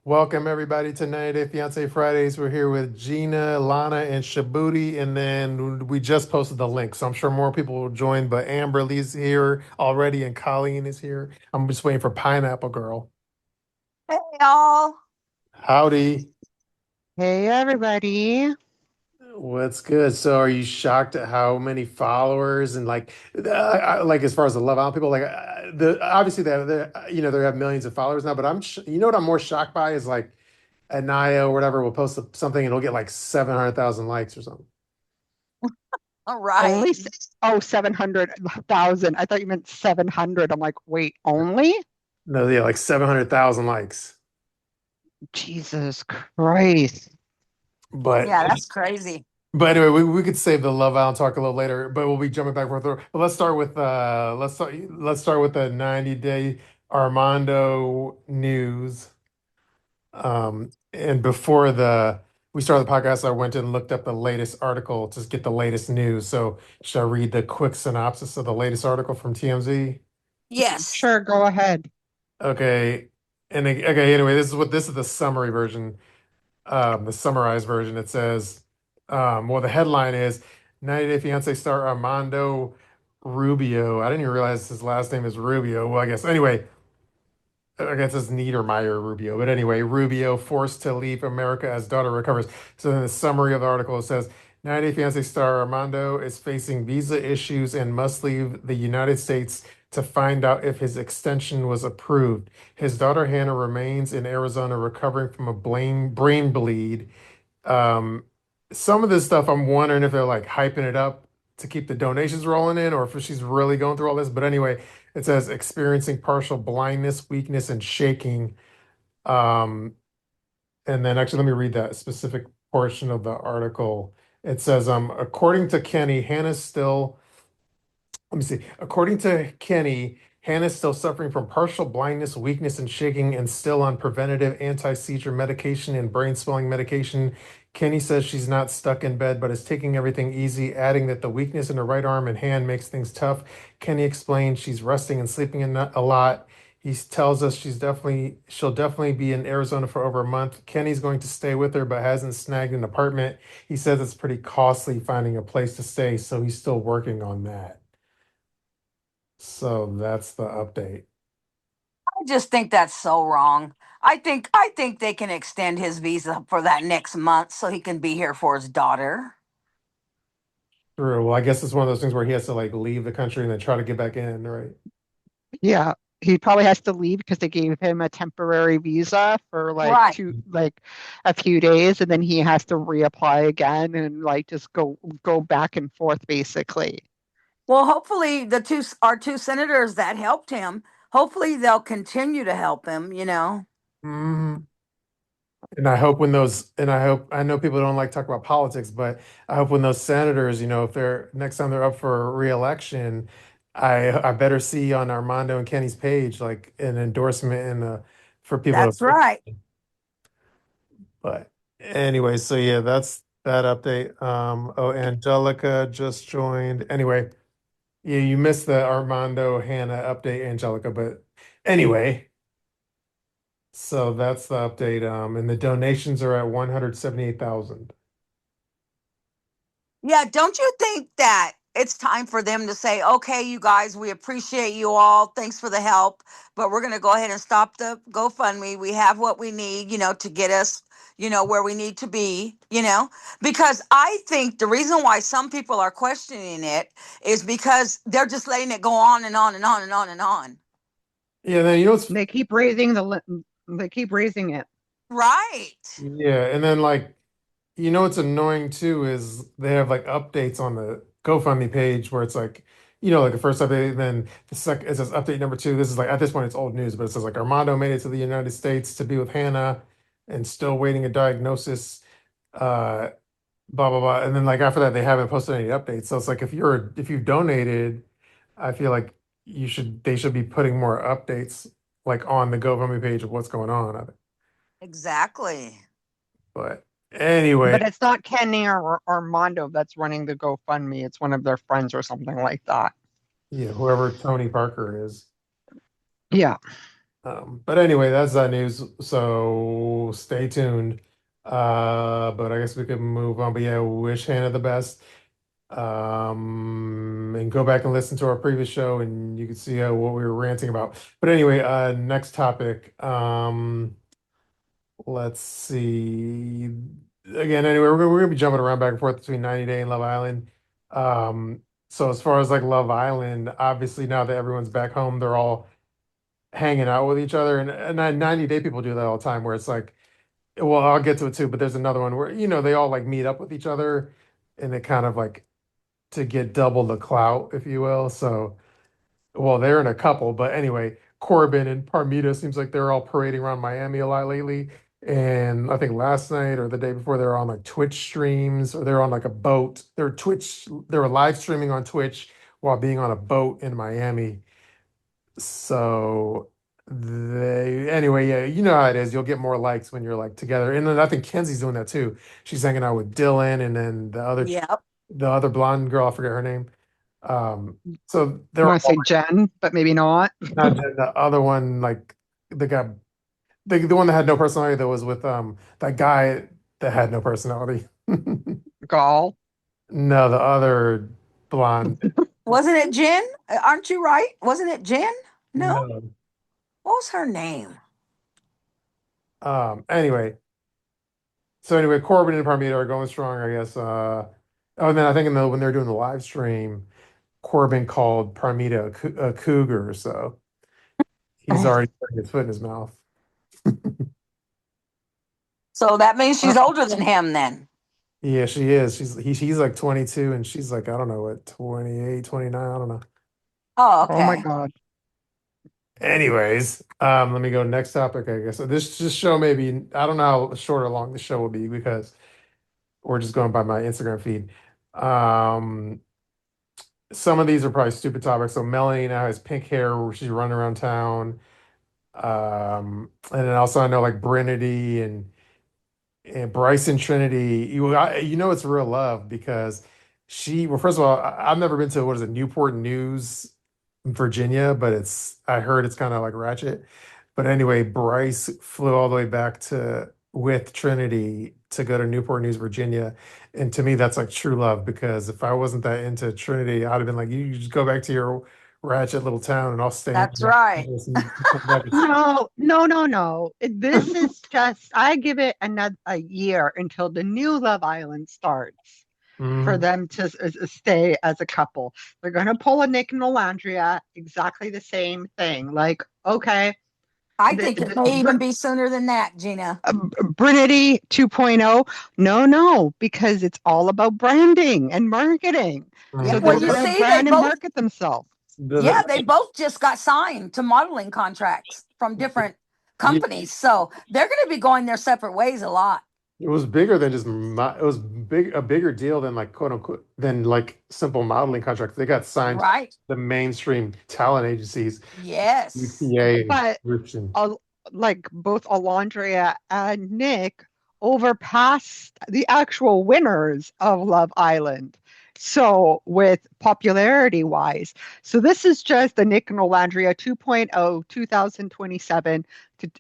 Welcome everybody to 90 Day Fiancé Fridays. We're here with Gina, Lana, and Shabooty, and then we just posted the link, so I'm sure more people will join. But Amberlee's here already, and Colleen is here. I'm just waiting for Pineapple Girl. Hey y'all. Howdy, Hey everybody. what's good? So, are you shocked at how many followers and like as far as the Love Island people, like the obviously they have millions of followers now, but you know what I'm more shocked by is like Anaya or whatever will post something and it'll get like 700,000 likes or something. All right. Only 700,000. I thought you meant 700. I'm like, wait, only? No, yeah, like 700,000 likes. Jesus Christ. But Yeah, that's crazy. but anyway, we could save the Love Island talk a little later, but we'll be jumping back and forth. But let's start with the 90 day Armando news. And before the we started the podcast, I went and looked up the latest article to get the latest news. So should I read the quick synopsis of the latest article from TMZ? Yes. Sure, go ahead. Okay. Okay, anyway, this is the summary version. The summarized version. It says, well, the headline is 90 Day Fiancé star Armando Rubio. I didn't even realize his last name is Rubio. Well, I guess anyway, I guess it's Niedermeyer Rubio. But anyway, Rubio forced to leave America as daughter recovers. So in the summary of the article, it says 90 Day Fiancé star Armando is facing visa issues and must leave the United States to find out if his extension was approved. His daughter Hannah remains in Arizona recovering from a brain bleed. um, some of this stuff, I'm wondering if they're like hyping it up to keep the donations rolling in, or if she's really going through all this. But anyway, it says experiencing partial blindness, weakness, and shaking. Um, and then actually, let me read that specific portion of the article. It says, according to Kenny, Hannah's still let me see. According to Kenny, Hannah's still suffering from partial blindness, weakness, and shaking, and still on preventative anti-seizure medication and brain swelling medication. Kenny says she's not stuck in bed, but is taking everything easy, adding that the weakness in her right arm and hand makes things tough. Kenny explains she's resting and sleeping a lot. He tells us she'll definitely be in Arizona for over a month. Kenny's going to stay with her, but hasn't snagged an apartment. He says it's pretty costly finding a place to stay, so he's still working on that. So that's the update. I just think that's so wrong. I think they can extend his visa for that next month so he can be here for his daughter. True. Well, I guess it's one of those things where he has to like leave the country and then try to get back in, right? Yeah, he probably has to leave because they gave him a temporary visa for Right. like a few days, and then he has to reapply again and like just go back and forth basically. Well, hopefully our two senators that helped him, hopefully they'll continue to help him. hmm And I hope when those, and I know people don't like to talk about politics, but I hope when those senators, if they're next time they're up for re-election, I better see on Armando and Kenny's page like an endorsement and for people That's to. right. But anyway, so yeah, that's that update. Oh, Angelica just joined. Anyway. Yeah, you missed the Armando Hannah update, Angelica, but anyway, so that's the update. And the donations are at 178,000. Yeah, don't you think that it's time for them to say, okay, you guys, we appreciate you all. Thanks for the help, but we're going to go ahead and stop the GoFundMe. We have what we need, to get us, where we need to be. Because I think the reason why some people are questioning it is because they're just letting it go on and on and on and on and on. Yeah, then They keep raising it. Right. yeah, and then like what's annoying too is they have like updates on the GoFundMe page where it's like, like the first update, then the second it says update number two. This is like at this point it's old news, but it says like Armando made it to the United States to be with Hannah and still waiting a diagnosis. Uh blah blah blah. And then like after that, they haven't posted any updates. So it's like if you've donated, I feel like they should be putting more updates like on the GoFundMe page of what's going on. Exactly. But anyway, But it's not Kenny or Armando that's running the GoFundMe. It's one of their friends or something like that. yeah, whoever Tony Parker is. Yeah. But anyway, that's that news. So stay tuned. But I guess we could move on. But yeah, wish Hannah the best. And go back and listen to our previous show, and you can see what we were ranting about. But anyway, next topic. Let's see. Again, anyway, we're gonna be jumping around back and forth between 90 Day and Love Island. Um, so as far as like Love Island, obviously now that everyone's back home, they're all hanging out with each other, and 90 Day people do that all the time, where it's like, well, I'll get to it too, but there's another one where they all like meet up with each other, and it kind of like to get double the clout, if you will. So, well, they're in a couple, but anyway, Corbin and Parmita seems like they're all parading around Miami a lot lately. And I think last night or the day before, they were on like Twitch streams, or they're on like a boat. They were live streaming on Twitch while being on a boat in Miami. So anyway, yeah, you know how it is. You'll get more likes when you're like together. And then I think Kenzie's doing that too. She's hanging out with Dylan, and then Yep. the other blonde girl, I forget her name. So I they're want to all say Jen, but maybe not. not the other one, like the guy, the one that had no personality, that was with that guy that had no personality. Gall. No, the other blonde. Wasn't it Jen? Aren't you right? Wasn't it Jen? No. No. What was her name? Anyway, so anyway, Corbin and Parmita are going strong, I guess. Oh, and then I think when they're doing the live stream, Corbin called Parmita a cougar, so he's Oh, already putting his foot in his mouth. So that means uh, she's older than him then. Yeah, she is. He's like 22, and she's like, I don't know what, 28, 29, I don't know. Oh, oh my okay. God. Anyways, let me go next topic, I guess. So this show maybe, I don't know how short or long the show will be, because we're just going by my Instagram feed. Um, some of these are probably stupid topics. So Melanie now has pink hair where she's running around town. And then also I know like Brinity and Bryson Trinity. You know it's real love, because well, first of all, I've never been to, what is it, Newport News, Virginia, but I heard it's kind of like ratchet. But anyway, Bryce flew all the way back to with Trinity to go to Newport News, Virginia. And to me, that's like true love, because if I wasn't that into Trinity, I'd have been like, you just go back to your ratchet little town, and I'll stay in That's right. and you come back. No, no, no, no. This is just, I give it a year until the new Love Island starts for Mhm. them to stay as a couple. They're going to pull a Nick and Alandria, exactly the same thing. Like, okay, I the, think it may even be sooner than that, Gina. Brinity 2.0. No, no, because it's all about branding and marketing. Yeah. So Mhm. they're Well, you going to see, they brand and both, market themselves. yeah, The- they both just got signed to modeling contracts from different yeah, companies. So they're going to be going their separate ways a lot. it was bigger than it was a bigger deal than like quote unquote than like simple modeling contracts. They got signed to Right. the mainstream talent agencies, Yes. UTA and But Christian. like both Alondria and Nick overpassed the actual winners of Love Island. So with popularity wise, so this is just the Nick and Alandria 2.0 2027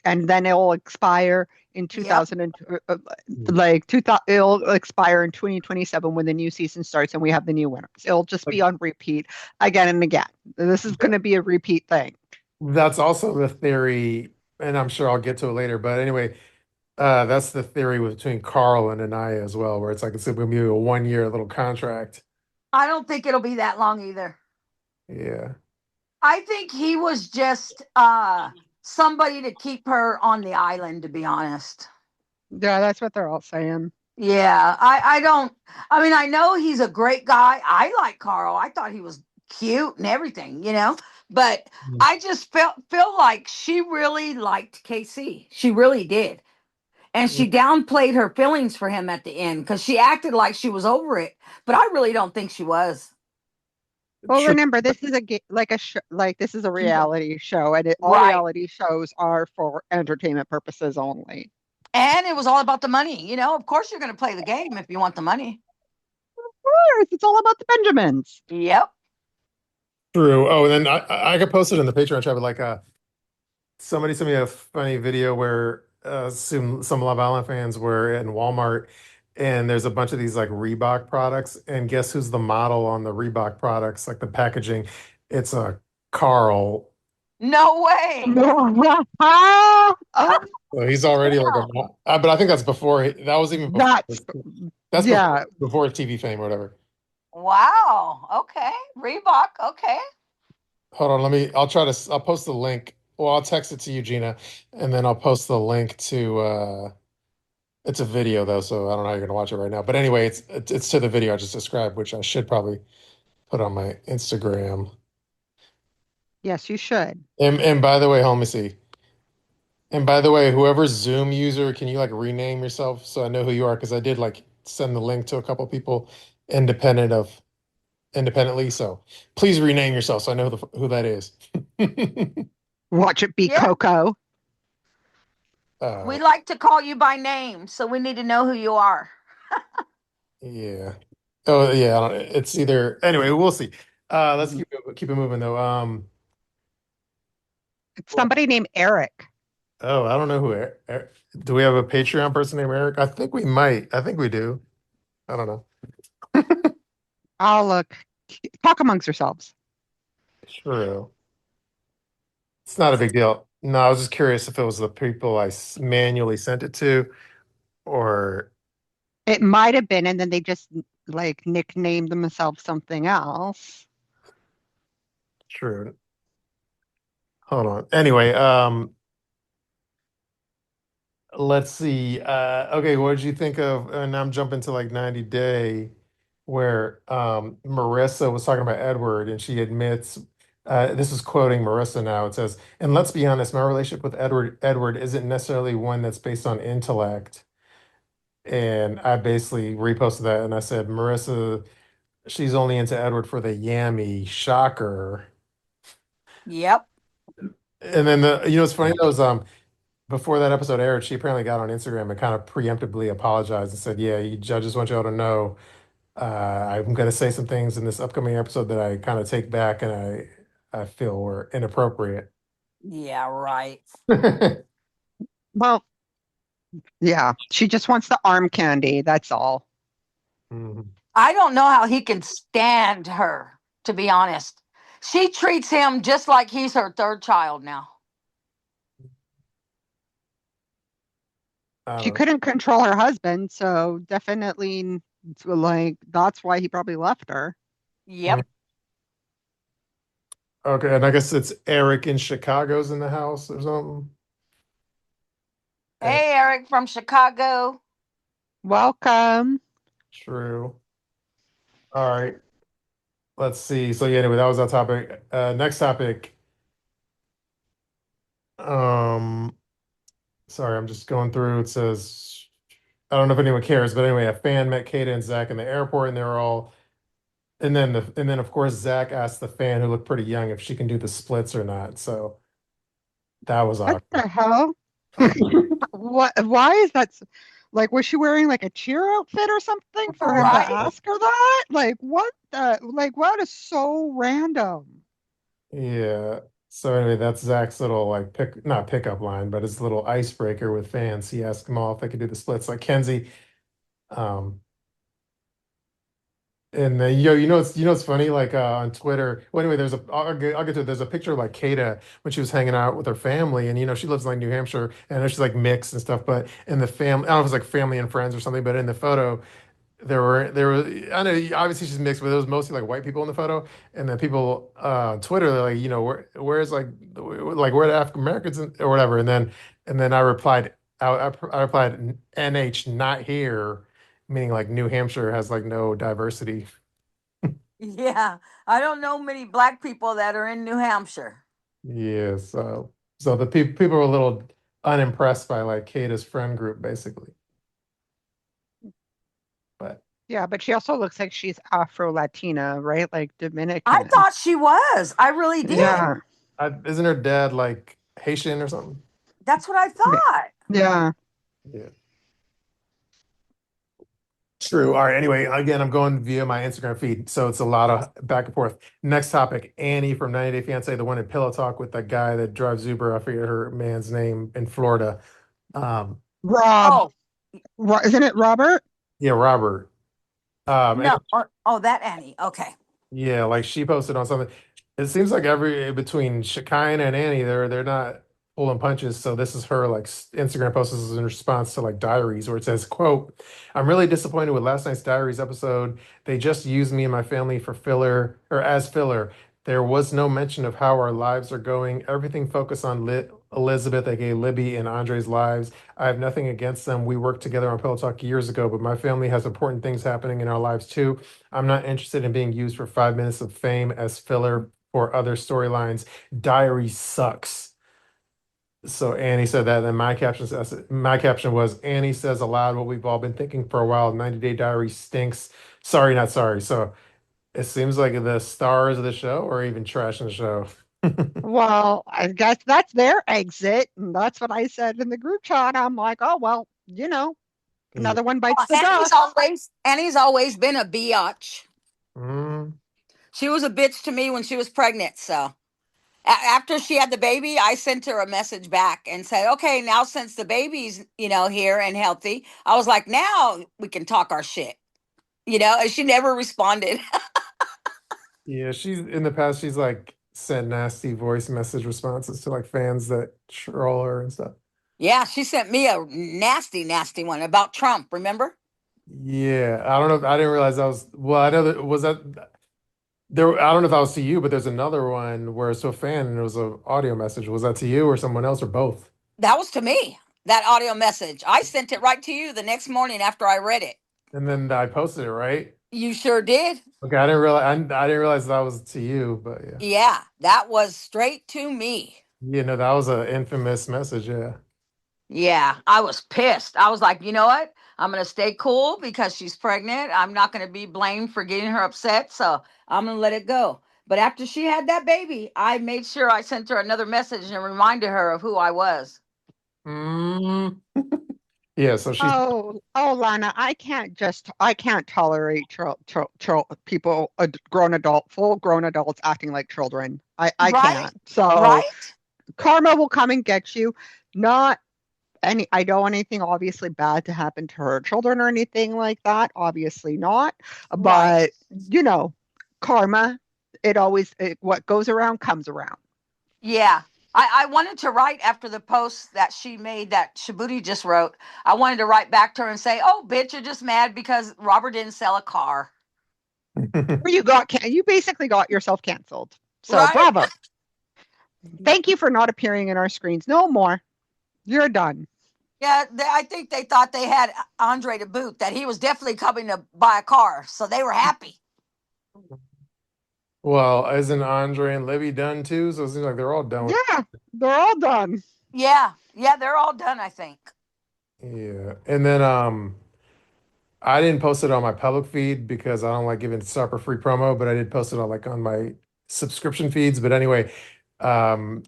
and then it will expire in Yep. 2000 and, like 2000, it'll expire in 2027 when the new season starts and we have the new winners. It'll just Like be on repeat again and again. This is going to be a repeat thing. that's also the theory, and I'm sure I'll get to it later. But anyway, that's the theory between Carl and Anaya as well, where it's like it's gonna be a 1 year little contract. I don't think it'll be that long either. Yeah. I think he was just somebody to keep her on the island, to be honest. Yeah, that's what they're all saying. Yeah, I don't. I mean, I know he's a great guy. I like Carl. I thought he was cute and everything. But Mhm. I just feel like she really liked KC. She really did, and she downplayed her feelings for him at the end because she acted like she was over it. But I really don't think she was. Well, True. remember, this is like a like this is a reality show, and all Right. reality shows are for entertainment purposes only. And it was all about the money. Of course you're going to play the game if you want the money. Of course, it's all about the Benjamins. Yep. True. Oh, and then I could post it in the Patreon chat, but like somebody sent me a funny video where some Love Island fans were in Walmart and there's a bunch of these like Reebok products and guess who's the model on the Reebok products, like the packaging? It's a Carl. No way. Oh, So he's already like a, but I think that's before that was even before that's that's yeah. before TV fame or whatever. Wow. Okay. Reebok. Okay. Hold on, I'll post the link. Well, I'll text it to you, Gina, and then I'll post the link to it's a video though, so I don't know how you're gonna watch it right now. But anyway, it's to the video I just described, which I should probably put on my Instagram. Yes, you should. And by the way, hold on, let me see. And by the way, whoever's Zoom user, can you like rename yourself so I know who you are? Because I did like send the link to a couple people independently. So please rename yourself so I know who that is. Watch it be Yeah. Cocco. We like to call you by name, so we need to know who you are. Yeah. Oh yeah. It's either anyway. We'll see. Let's keep it moving though. It's somebody named Eric. Oh, I don't know who. Do we have a Patreon person named Eric? I think we might. I think we do. I don't know. I'll look. Talk amongst yourselves. True. It's not a big deal. No, I was just curious if it was the people I manually sent it to, or It might have been, and then they just like nicknamed themselves something else. true. Hold on. Anyway, let's see. Okay, what did you think of? And I'm jumping to like 90 Day, where Marissa was talking about Edward, and she admits, this is quoting Marissa now. It says, "And let's be honest, my relationship with Edward isn't necessarily one that's based on intellect." And I basically reposted that, and I said, Marissa, she's only into Edward for the yammy. Shocker. Yep. And then what's funny though is before that episode aired, she apparently got on Instagram and kind of preemptively apologized and said, "Yeah, I just want y'all to know I'm going to say some things in this upcoming episode that I kind of take back and I feel were inappropriate." Yeah, right. Well, yeah, she just wants the arm candy. That's all. Mhm. I don't know how he can stand her, to be honest. She treats him just like he's her third child now. I She don't couldn't control her husband, so definitely like that's why he probably left her. know. Yep. Okay, and I guess it's Eric in Chicago's in the house or something. Eh, Hey, Eric from Chicago. Welcome. True. All right. Let's see. So yeah, anyway, that was our topic. Next topic. Um, sorry, I'm just going through. It says, I don't know if anyone cares, but anyway, a fan met Kata and Zach in the airport, and they were all. And then of course Zach asked the fan who looked pretty young if she can do the splits or not. So that was What awkward. the hell? What? Why is that? Like, was she wearing like a cheer outfit or something for him to Right? ask her that? Like, what the? Like, what is so random? Yeah. So anyway, that's Zach's little like not pickup line, but his little icebreaker with fans. He asked them all if they could do the splits. Like Kenzie, um, and it's funny like on Twitter. Well, anyway, I'll get to it. There's a picture of like Kata when she was hanging out with her family, and she lives in like New Hampshire, and I know she's like mixed and stuff. But in the family, I don't know if it's like family and friends or something. But in the photo, there were I know obviously she's mixed, but there was mostly like white people in the photo, and then people on Twitter they're like, where's like where the African Americans or whatever, and then I replied NH not here, meaning like New Hampshire has like no diversity. Yeah. I don't know many black people that are in New Hampshire. Yeah, so the people were a little unimpressed by like Kata's friend group basically, but Yeah, but she also looks like she's Afro-Latina, right? Like I Dominican. thought she was. I really did. Yeah. isn't her dad like Haitian or something? That's what I thought. Yeah. Yeah. True. All right. Anyway, again, I'm going via my Instagram feed, so it's a lot of back and forth. Next topic, Annie from 90 Day Fiancé, the one in Pillow Talk with that guy that drives Uber. I forget her man's name in Florida. Um, Rob, Oh, isn't it Robert? yeah, Robert. no. Oh, that Annie. Okay. Yeah, like she posted on something. It seems like every between Shekinah and Annie, they're not pulling punches. So this is her like Instagram post. This is in response to like diaries where it says, "quote I'm really disappointed with last night's diaries episode. They just used me and my family for filler or as filler. There was no mention of how our lives are going. Everything focused on Elizabeth, aka Libby, and Andre's lives. I have nothing against them. We worked together on Pillow Talk years ago, but my family has important things happening in our lives too. I'm not interested in being used for 5 minutes of fame as filler for other storylines. Diary sucks." So Annie said that, and then my caption was Annie says aloud what we've all been thinking for a while. 90 Day Diary stinks. Sorry, not sorry. So it seems like the stars of the show are even trashing the show. Well, I guess that's their exit. And that's what I said in the group chat. I'm like, oh, well, Yeah. another one Well, bites the dust. Annie's always been a biatch. Mm, She was a bitch to me when she was pregnant. So after she had the baby, I sent her a message back and said, "Okay, now since the baby's here and healthy, I was like, now we can talk our shit." And she never responded. yeah, she's in the past, she's like sent nasty voice message responses to like fans that troll her and stuff. Yeah, she sent me a nasty, nasty one about Trump. Remember? Yeah, I don't know. I didn't realize that was, well, I know that was that there. I don't know if that was to you, but there's another one where it's to a fan and it was an audio message. Was that to you or someone else or both? That was to me. That audio message. I sent it right to you the next morning after I read it. And then I posted it, right? You sure did. Okay, I didn't realize that was to you, but yeah. Yeah, that was straight to me. You know, that was an infamous message, yeah. Yeah, I was pissed. I was like, you know what? I'm going to stay cool because she's pregnant. I'm not going to be blamed for getting her upset. So I'm going to let it go. But after she had that baby, I made sure I sent her another message and reminded her of who I was. Mm. Yeah, so she's Lana, I can't tolerate people, full grown adults acting like children. I Right? can't. So Right? karma will come and get you. Not I don't want anything obviously bad to happen to her children or anything like that. Obviously not. Right. But, karma, what goes around comes around. Yeah. I wanted to write after the post that she made that Shabooty just wrote. I wanted to write back to her and say, "Oh, bitch, you're just mad because Robert didn't sell a car." Or you basically got yourself canceled. So Right? bravo. Thank you for not appearing in our screens. No more. You're done. Yeah, I think they thought they had Andre to boot, that he was definitely coming to buy a car. So they were happy. Well, isn't Andre and Libby done too? So it seems like they're all done with Yeah, they're all done. Yeah. Yeah, they're all done, I think. yeah. And then I didn't post it on my public feed because I don't like giving Supper free promo, but I did post it on like on my subscription feeds. But anyway, um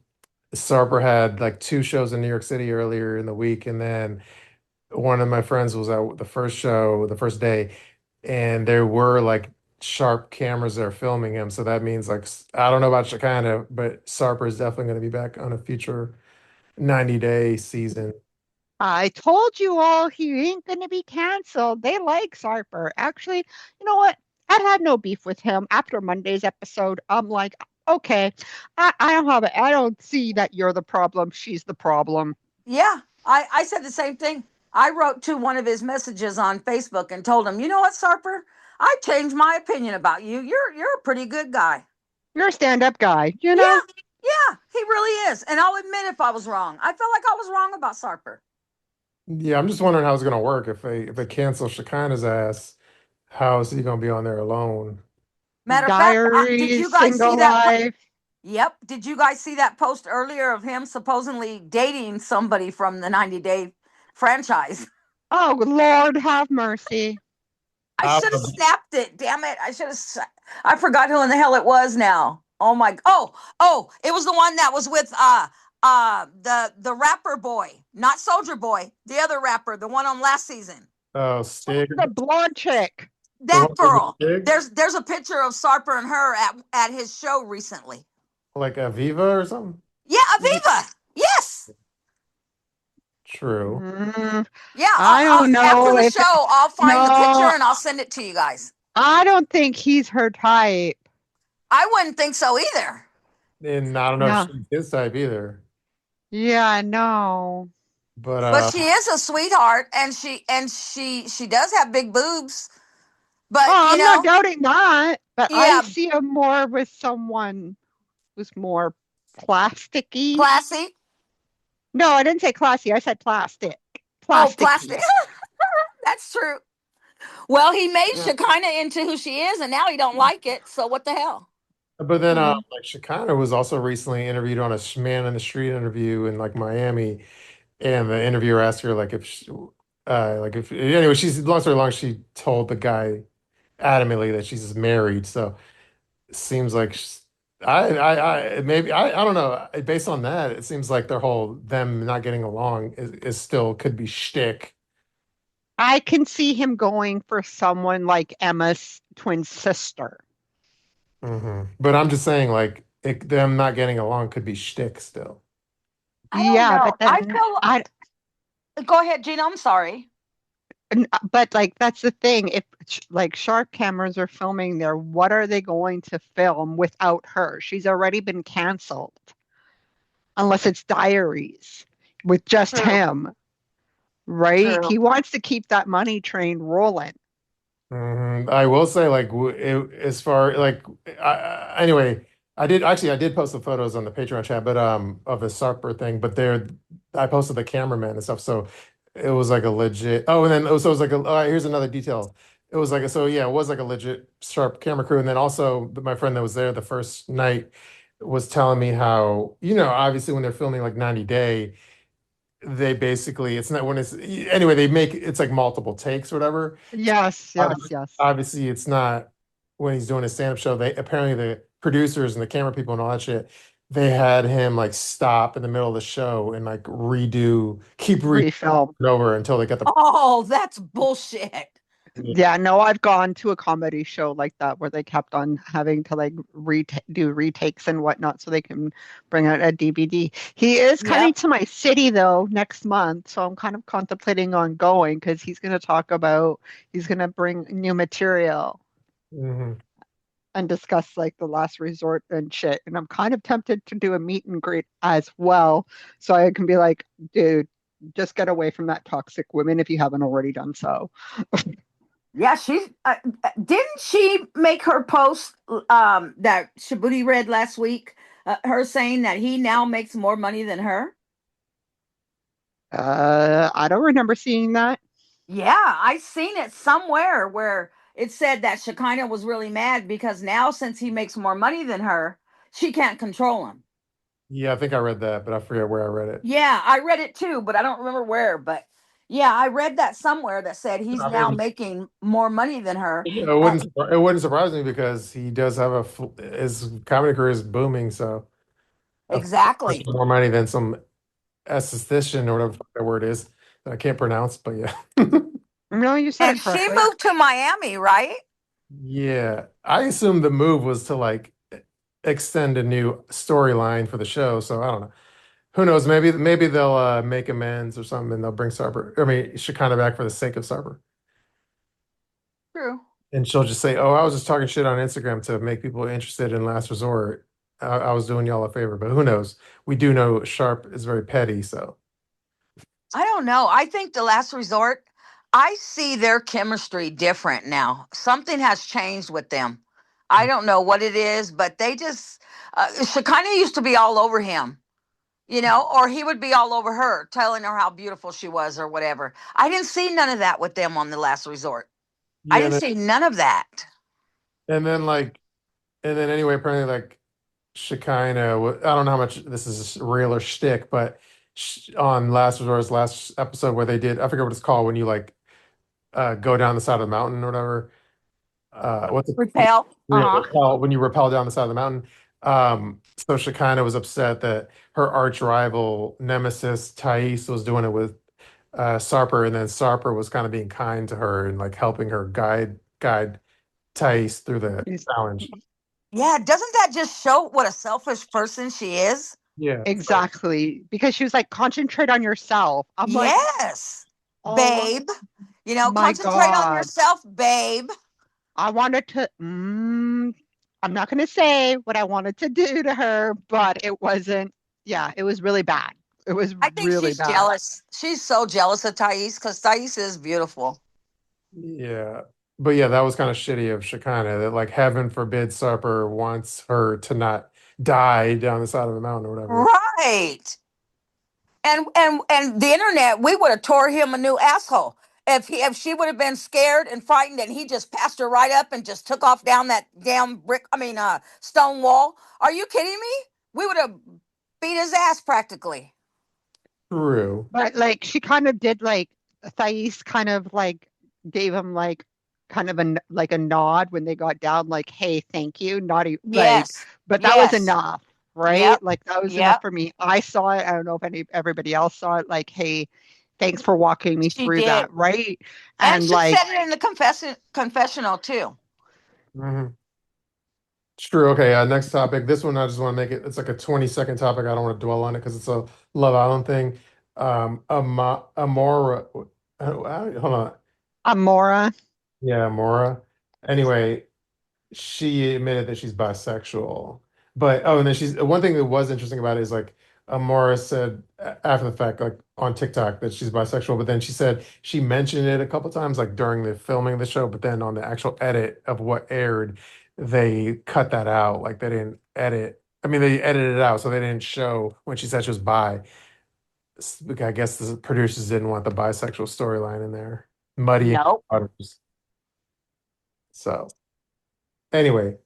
Sarper had like two shows in New York City earlier in the week, and then one of my friends was at the first show, the first day, and there were like sharp cameras that are filming him. So that means like I don't know about Shekinah, but Sarper is definitely going to be back on a future 90-day season. I told you all he ain't going to be canceled. They like Sarper. Actually, you know what? I had no beef with him after Monday's episode. I'm like, okay, I don't have it. I don't see that you're the problem. She's the problem. Yeah, I said the same thing. I wrote to one of his messages on Facebook and told him, "You know what, Sarper? I changed my opinion about you. You're a pretty good guy." You're a stand-up guy, Yeah, yeah, he really is. And I'll admit if I was wrong. I felt like I was wrong about Sarper. Yeah, I'm just wondering how it's going to work if they cancel Shekinah's ass. How is he going to be on there alone? Matter of fact, did Diaries, you guys see single that? life. Yep. Did you guys see that post earlier of him supposedly dating somebody from the 90 Day franchise? Oh, Lord have mercy. I I should have would- snapped it. Damn it. I forgot who in the hell it was now. Oh my. Oh, it was the one that was with the rapper boy, not Soldier Boy, the other rapper, the one on last season. Oh, Stig, The blonde chick. the That one with girl. Stig, There's a picture of Sarper and her at his show recently. like Aviva or something. Yeah, Aviva. Yes. True. Mm, Yeah. I don't After know the if show, I'll find the picture no, and I'll send it to you guys. I don't think he's her type. I wouldn't think so either. And I don't know if No. she's his type either. Yeah, no. But But she is a sweetheart, and she does have big boobs. But Oh, I'm not doubting that, but I yeah, see him more with someone who's more plasticky. classy. No, I didn't say classy. I said plastic. Oh, plastic. Plasticky. That's true. Well, he made Yeah. Shekinah into who she is, and now he don't like it. So what the hell? but then Mm. like Shekinah was also recently interviewed on a man in the street interview in like Miami, and the interviewer asked her like if anyway she's long story long she told the guy adamantly that she's married. So it seems like I maybe I don't know. Based on that, it seems like their whole them not getting along is still could be shtick. I can see him going for someone like Emma's twin sister. But I'm just saying, like, them not getting along could be shtick still. I don't Yeah, but know. I then feel. I Go ahead, Gina. I'm sorry. but like that's the thing. If like sharp cameras are filming there, what are they going to film without her? She's already been canceled unless it's diaries with just True. him, right? True. He wants to keep that money train rolling. I will say, like, as far like, anyway, I did post the photos on the Patreon chat, but of the Sarper thing. But there, I posted the cameraman and stuff, so it was like a legit. Oh, and then so it was like here's another detail. It was like so yeah, it was like a legit Sharp camera crew, and then also my friend that was there the first night was telling me how obviously when they're filming like 90 Day, they basically it's not when it's anyway they make it's like multiple takes or whatever. Yes, yes, Obviously, yes. obviously, it's not when he's doing a stand-up show. They apparently the producers and the camera people and all that shit, they had him like stop in the middle of the show and like keep redoing Refilm. it over until they got the. Oh, that's bullshit. Yeah, no, I've gone to a comedy show like that where they kept on having to like do retakes and whatnot so they can bring out a DVD. He is coming Yep. to my city though next month, so I'm kind of contemplating on going because he's going to bring new material Mhm. and discuss like the last resort and shit. And I'm kind of tempted to do a meet and greet as well, so I can be like, dude, just get away from that toxic women if you haven't already done so. Yeah, she's. Didn't she make her post that Shabooty read last week? Her saying that he now makes more money than her. I don't remember seeing that. Yeah, I seen it somewhere where it said that Shekinah was really mad because now since he makes more money than her, she can't control him. Yeah, I think I read that, but I forget where I read it. Yeah, I read it too, but I don't remember where. But yeah, I read that somewhere that said he's I now mean, making more money than her. Uh, it wouldn't surprise me because he does have his comedy career is booming, so of course exactly. more money than some esthetician or whatever that word is that I can't pronounce, but yeah. No, you said And it she correctly. moved to Miami, right? Yeah, I assume the move was to like extend a new storyline for the show. So I don't know. Who knows? Maybe they'll make amends or something, and they'll bring Sarper. I mean, Shekinah back for the sake of Sarper, True. and she'll just say, "Oh, I was just talking shit on Instagram to make people interested in Last Resort. I was doing y'all a favor." But who knows? We do know Sharp is very petty, so I don't know. I think the last resort, I see their chemistry different now. Something has changed with them. I don't know what it is, but they just, Shekinah used to be all over him, or he would be all over her, telling her how beautiful she was or whatever. I didn't see none of that with them on the last resort. I yeah. didn't see none of that. And then like, and then anyway, apparently like Shekinah. I don't know how much this is real or shtick, but on Last Resort's last episode where they did, I forget what it's called when you like go down the side of the mountain or whatever. What's it? Repel. Uh Yeah, huh. repel, when you rappel down the side of the mountain. So Shekinah was upset that her arch rival nemesis Thais was doing it with Sarper, and then Sarper was kind of being kind to her and like helping her guide Thais through the She's- challenge. Yeah, doesn't that just show what a selfish person she is? Yeah. So, Exactly. Because she was like, concentrate on yourself. I'm like, Yes, oh babe. my Concentrate on God. yourself, babe. I wanted to, I'm not going to say what I wanted to do to her, but it wasn't, yeah, it was really bad. It was I think really she's bad. jealous. She's so jealous of Thais because Thais is beautiful. yeah. But yeah, that was kind of shitty of Shekinah that like heaven forbid Sarper wants her to not die down the side of the mountain or whatever. Right. And the internet, we would have tore him a new asshole. If she would have been scared and frightened and he just passed her right up and just took off down that damn stone wall. Are you kidding me? We would have beat his ass practically. True. But like, she kind of did like, Thais kind of like gave him like, kind of like a nod when they got down, like, hey, thank you. Not like, Yes. but that was Yes. enough, right? Yep. Like, that was enough Yep. for me. I saw it. I don't know if everybody else saw it. Like, hey, thanks for walking me She through did. that, right? And And she like, said it in the confessional too. Mhm. True. Okay. Next topic. This one, I just want to make it, it's like a 20-second topic. I don't want to dwell on it because it's a Love Island thing. Amora, hold on. Amora. Yeah, Amora. Anyway, she admitted that she's bisexual. But oh, and then she's one thing that was interesting about it is like Amora said after the fact, like on TikTok, that she's bisexual. But then she said she mentioned it a couple times, like during the filming of the show. But then on the actual edit of what aired, they cut that out. Like they didn't edit. I mean, they edited it out, so they didn't show when she said she was bi. I guess the producers didn't want the bisexual storyline in there, muddying Nope. waters. So anyway.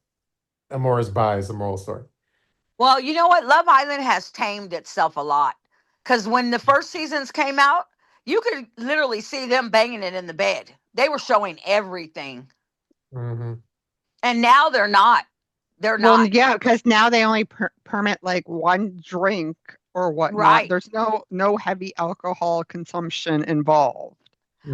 Amora's bi is the moral story. Well, you know what? Love Island has tamed itself a lot. Because when the first seasons came out, you could literally see them banging it in the bed. They were showing everything. Hmm. And now they're not. They're Well, not. yeah, because now they only permit like one drink or whatnot. Right. There's no heavy alcohol consumption involved.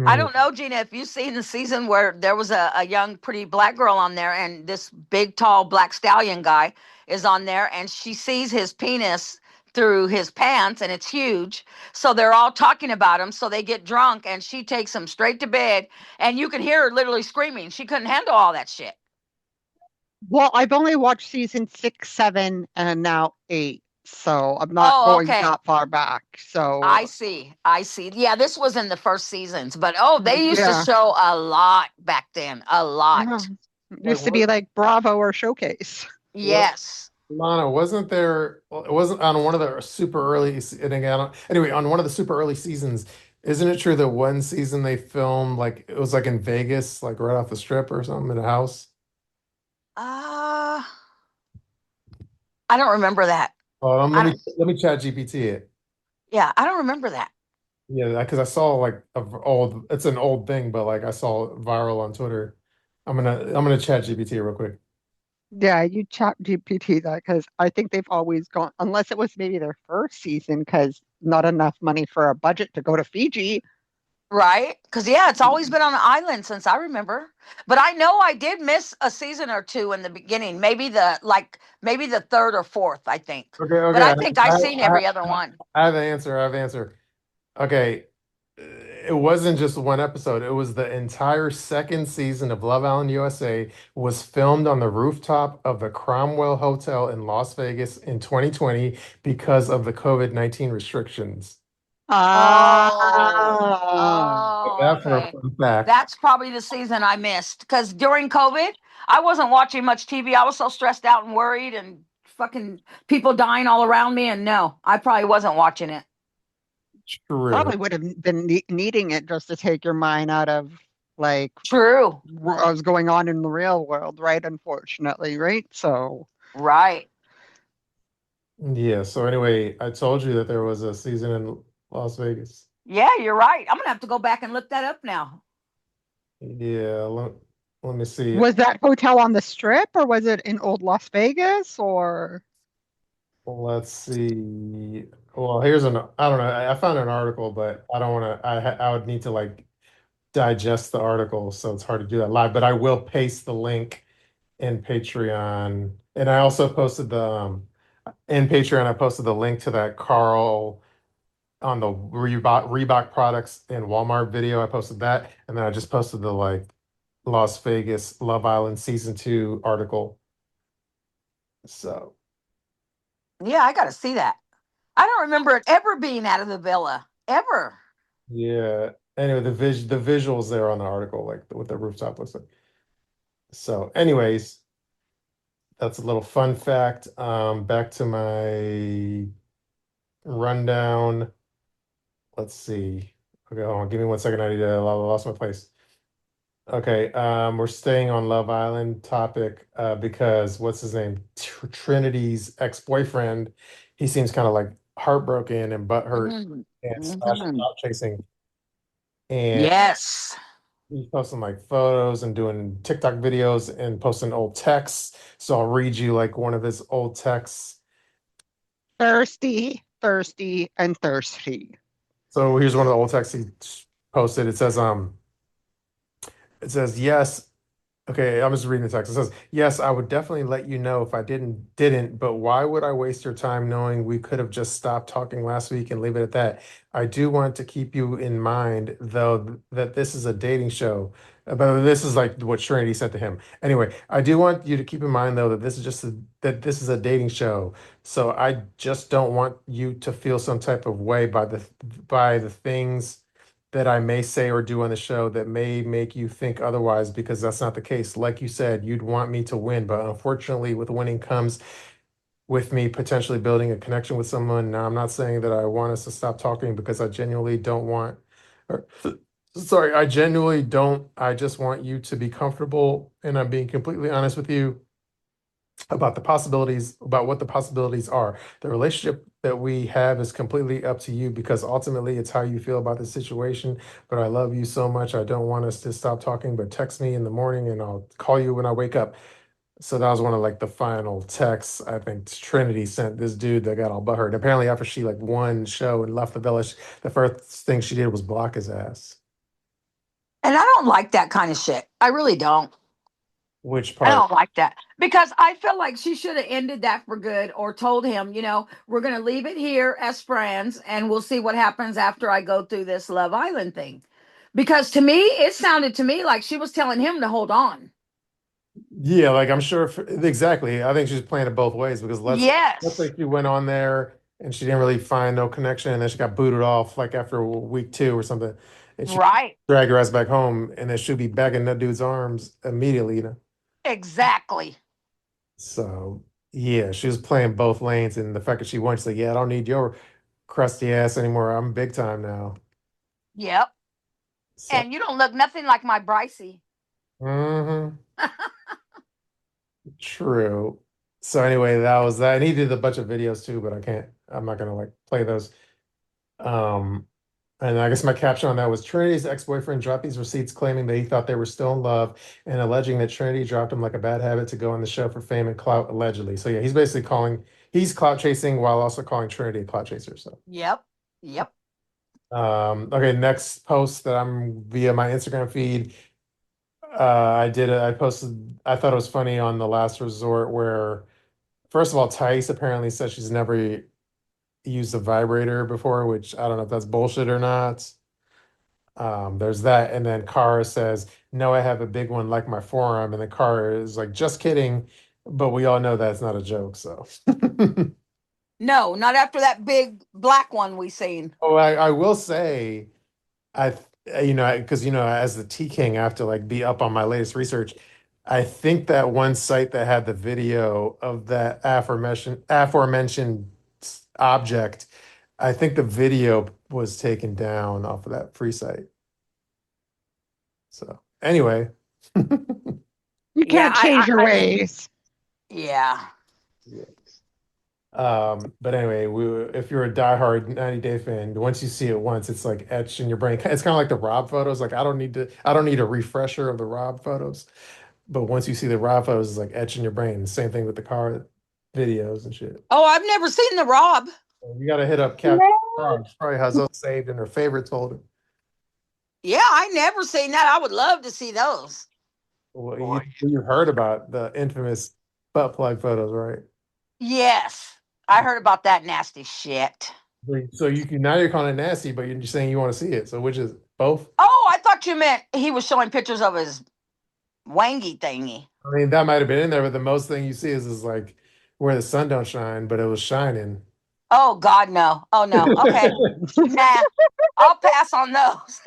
I Hmm. don't know, Gina, if you've seen the season where there was a young, pretty black girl on there, and this big, tall black stallion guy is on there, and she sees his penis through his pants, and it's huge. So they're all talking about him. So they get drunk, and she takes him straight to bed, and you can hear her literally screaming. She couldn't handle all that shit. Well, I've only watched season 6, 7, and now 8, so I'm not Oh, going okay. that far back. I So see. I see. Yeah, this was in the first seasons, but oh, they used to yeah, show a lot back then. A yeah, lot. it Like used to be what? like Bravo or Showcase. What? Yes. Lana, wasn't there? It wasn't on one of the super early. And again, anyway, on one of the super early seasons, isn't it true that one season they filmed like it was like in Vegas, like right off the strip or something in a house? Uh, I don't remember that. Oh, I don't, let me chat GPT it. yeah, I don't remember that. Yeah, because I saw like old. It's an old thing, but like I saw it viral on Twitter. I'm gonna chat GPT real quick. Yeah, you chat GPT that because I think they've always gone, unless it was maybe their first season, because not enough money for a budget to go to Fiji. Right? Because, yeah, it's always been on an island since I remember. But I know I did miss a season or two in the beginning. Maybe the third or fourth, I think. Okay, But okay. I think I seen I, every other one. I have the answer. I have the answer. Okay, it wasn't just one episode. It was the entire second season of Love Island USA was filmed on the rooftop of the Cromwell Hotel in Las Vegas in 2020 because of the COVID-19 restrictions. Oh, Ah, oh, That for a okay. fun fact. That's probably the season I missed. Because during COVID, I wasn't watching much TV. I was so stressed out and worried and fucking people dying all around me. And no, I probably wasn't watching it. True. probably would have been needing it just to take your mind out of like True. what was going on in the real world, right? Unfortunately, right? So, Right. Yeah, so anyway, I told you that there was a season in Las Vegas. Yeah, you're right. I'm gonna have to go back and look that up now. Yeah, let me see. was that hotel on the strip or was it in old Las Vegas or Let's see. Well, here's an I don't know. I found an article, but I don't want to. I would need to like digest the article, so it's hard to do that live. But I will paste the link in Patreon, and I also posted the in Patreon. I posted the link to that Carl on the Reebok products in Walmart video. I posted that, and then I just posted the like Las Vegas Love Island season 2 article. So Yeah, I got to see that. I don't remember it ever being out of the villa ever. yeah. Anyway, the visuals there on the article, like what the rooftop looks like. So, anyways, that's a little fun fact. Back to my rundown. Let's see. Okay, hold on. Give me 1 second. I lost my place. Okay, we're staying on Love Island topic because what's his name? Trinity's ex-boyfriend. He seems kind of like heartbroken and butthurt Hmm. and slash Hmm. clout chasing. And Yes. he's posting like photos and doing TikTok videos and posting old texts. So I'll read you like one of his old texts. Thirsty, thirsty, and thirsty. So here's one of the old texts he posted. It says, yes. Okay, I'm just reading the text. It says, yes, I would definitely let you know if I didn't, but why would I waste your time knowing we could have just stopped talking last week and leave it at that? I do want to keep you in mind, though, that this is a dating show. But this is like what Trinity said to him. Anyway, I do want you to keep in mind, though, that this is a dating show. So I just don't want you to feel some type of way by the things that I may say or do on the show that may make you think otherwise, because that's not the case. Like you said, you'd want me to win, but unfortunately, with winning comes with me potentially building a connection with someone. Now, I'm not saying that I want us to stop talking because I genuinely don't want, or, sorry, I genuinely don't. I just want you to be comfortable, and I'm being completely honest with you about the possibilities, about what the possibilities are. The relationship that we have is completely up to you because ultimately it's how you feel about the situation. But I love you so much. I don't want us to stop talking, but text me in the morning and I'll call you when I wake up. So that was one of like the final texts I think Trinity sent this dude that got all butthurt. Apparently after she like won show and left the village, the first thing she did was block his ass. And I don't like that kind of shit. I really don't. Which I part? don't like that because I feel like she should have ended that for good or told him, we're going to leave it here as friends and we'll see what happens after I go through this Love Island thing. Because to me, it sounded to me like she was telling him to hold on. Yeah, like I'm sure exactly. I think she's playing it both ways because let's Yes. say she went on there and she didn't really find no connection and then she got booted off like after week 2 or something and she Right. dragged her ass back home and then she'll be back in that dude's arms immediately. Exactly. So yeah, she was playing both lanes and the fact that she won, she's like, yeah, I don't need your crusty ass anymore. I'm big time now. Yep. So And you don't look nothing like my Brycey. mhm, true. So anyway, that was that. And he did a bunch of videos too, but I'm not gonna like play those. Um, and I guess my caption on that was Trinity's ex-boyfriend dropped these receipts claiming that he thought they were still in love and alleging that Trinity dropped him like a bad habit to go on the show for fame and clout, allegedly. So yeah, he's clout chasing while also calling Trinity a clout chaser. So Yep. Yep. okay, next post that I'm via my Instagram feed. I posted, I thought it was funny on the last resort where first of all, Thais apparently said she's never used a vibrator before, which I don't know if that's bullshit or not. There's that. And then Kara says, no, I have a big one like my forearm. And then Kara is like, just kidding. But we all know that's not a joke. So, No, not after that big black one we seen. oh, I will say, I, because, as the T King, I have to like be up on my latest research. I think that one site that had the video of that aforementioned object, I think the video was taken down off of that free site. So, anyway. You Yeah, can't change your ways. yeah. Yeah. But anyway, if you're a diehard 90 Day fan, once you see it once, it's like etched in your brain. It's kind of like the Rob photos. Like I don't need a refresher of the Rob photos. But once you see the Rob photos, it's like etched in your brain. Same thing with the car videos and shit. Oh, I've never seen the Rob. You got to hit up Captain Frog. She probably has those saved in her favorites folder. Yeah, I never seen that. I would love to see those. Well, you heard about the infamous butt plug photos, right? Yes, I heard about that nasty shit. So you can now you're calling it nasty, but you're just saying you want to see it. So which is both? Oh, I thought you meant he was showing pictures of his wangy thingy. I mean, that might have been in there, but the most thing you see is like where the sun don't shine, but it was shining. Oh God, no. Oh no. Okay. Nah. I'll pass on those.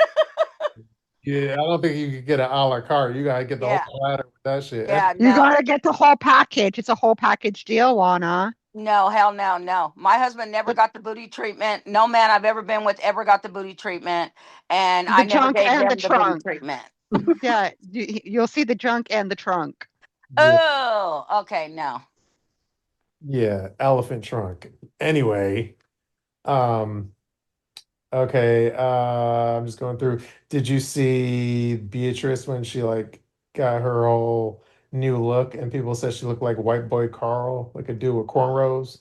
Yeah, I don't think you could get an a la carte. You gotta get the whole Yeah. platter with that shit. Yeah, You no. gotta get the whole package. It's a whole package deal, Lana. No, hell no, no. My husband never got the booty treatment. No man I've ever been with ever got the booty treatment. And The I never junk gave and the them the booty trunk. treatment. Yeah, you'll see the junk and the trunk. Yeah, Oh, okay, no. yeah, elephant trunk. Anyway, um, okay, I'm just going through. Did you see Beatrice when she like got her whole new look and people said she looked like white boy Carl, like a dude with cornrows?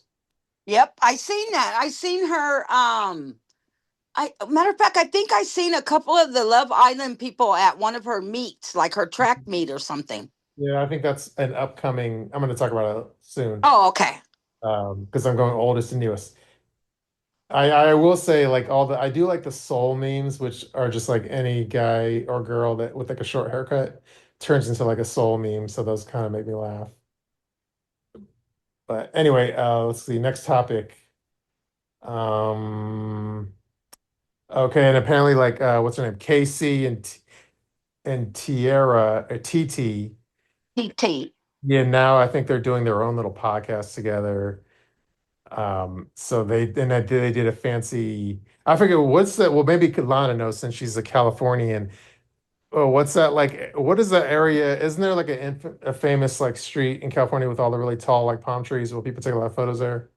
Yep, I seen that. I seen her I matter of fact, I think I seen a couple of the Love Island people at one of her meets, like her track meet or something. Yeah, I think that's an upcoming. I'm going to talk about it soon. Oh, okay. Because I'm going oldest and newest. I will say like all the I do like the soul memes, which are just like any guy or girl that with like a short haircut turns into like a soul meme. So those kind of make me laugh. But anyway, let's see. Next topic. Um, okay, and apparently like what's her name? Casey and Tierra or TT. TT. Yeah, now I think they're doing their own little podcast together. So they did a fancy. I forget what's that. Well, maybe Lana knows since she's a Californian. Oh, what's that like? What is that area? Isn't there like a famous like street in California with all the really tall like palm trees where people take a lot of photos there?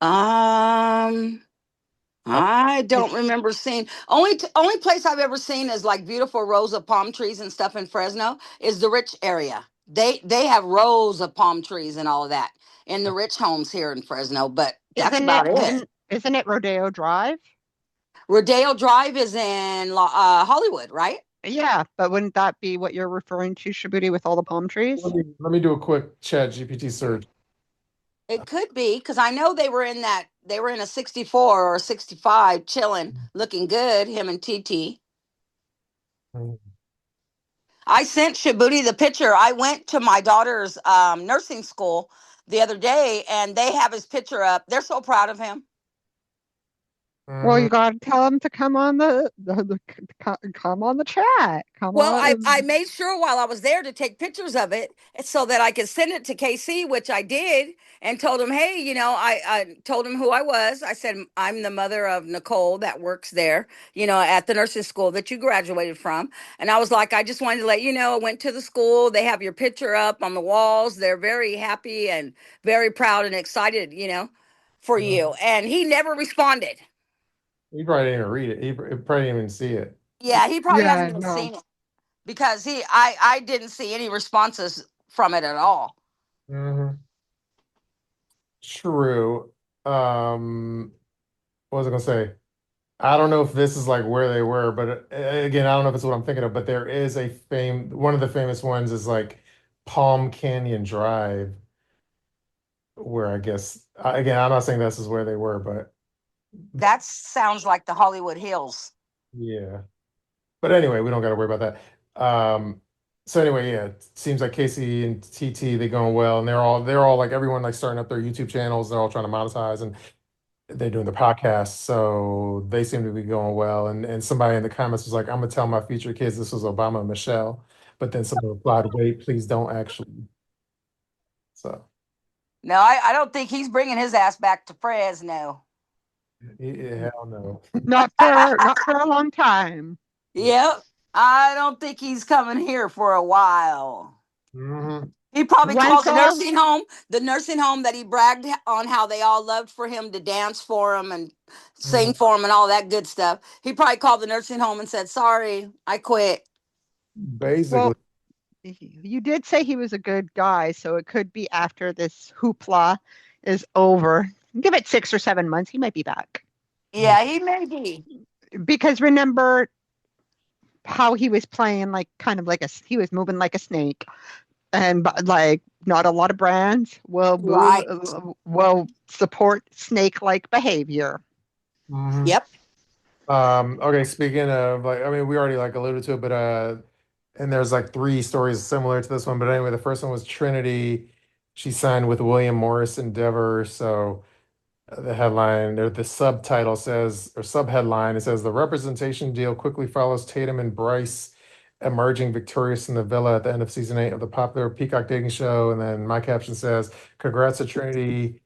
Um, I, I don't It's remember seeing only place I've ever seen is like beautiful rows of palm trees and stuff in Fresno is the rich area. They have rows of palm trees and all of that in the rich homes here in Fresno, but that's isn't it about it. isn't it Rodeo Drive? Rodeo Drive is in Hollywood, right? Yeah, but wouldn't that be what you're referring to, Shabooty, with all the palm trees? let me do a quick chat GPT search. It could be because I know they were in a 64 or a 65 chilling, looking good, him and TT. I sent Shabooty the picture. I went to my daughter's nursing school the other day and they have his picture up. They're so proud of him. Well, Mhm. you gotta tell them to come on come on the chat. Come Well, I on. made sure while I was there to take pictures of it so that I could send it to KC, which I did, and told him, hey, I told him who I was. I said, I'm the mother of Nicole that works there, at the nursing school that you graduated from. And I was like, I just wanted to let you know, I went to the school. They have your picture up on the walls. They're very happy and very proud and excited, for you. And he never responded. He probably didn't even read it. He probably didn't even see it. Yeah, he probably hasn't Yeah, even no. seen it because I didn't see any responses from it at all. Mhm. True. What was I gonna say? I don't know if this is like where they were, but again, I don't know if it's what I'm thinking of, but there is one of the famous ones is like Palm Canyon Drive, where I guess, again, I'm not saying this is where they were, but That sounds like the Hollywood Hills. yeah. But anyway, we don't got to worry about that. So anyway, yeah, it seems like Casey and TT, they going well, and they're all like everyone like starting up their YouTube channels, they're all trying to monetize and they're doing the podcast, so they seem to be going well. And somebody in the comments was like, "I'm gonna tell my future kids this was Obama and Michelle," but then someone replied, "Wait, please don't actually." So No, I don't think he's bringing his ass back to Fresno. hell no. Not for a long time. Yep. I don't think he's coming here for a while. Hmm. He probably called Wenzel? the nursing home that he bragged on how they all loved for him to dance for him and sing Hmm. for him and all that good stuff. He probably called the nursing home and said, sorry, I quit. Basically, Well, you did say he was a good guy, so it could be after this hoopla is over Give it 6 or 7 months, he might be back. Mhm. Yeah, he may be. Because remember how he was playing like kind of like he was moving like a snake, and but like not a lot of brands will move Right. will support snake-like behavior. Mhm. Yep. Okay, speaking of like, I mean, we already like alluded to it, but and there's like three stories similar to this one. But anyway, the first one was Trinity. She signed with William Morris Endeavor. So the headline or the subtitle says, or subheadline, it says the representation deal quickly follows Tatum and Bryce emerging victorious in the villa at the end of season 8 of the popular Peacock dating show. And then my caption says, congrats to Trinity.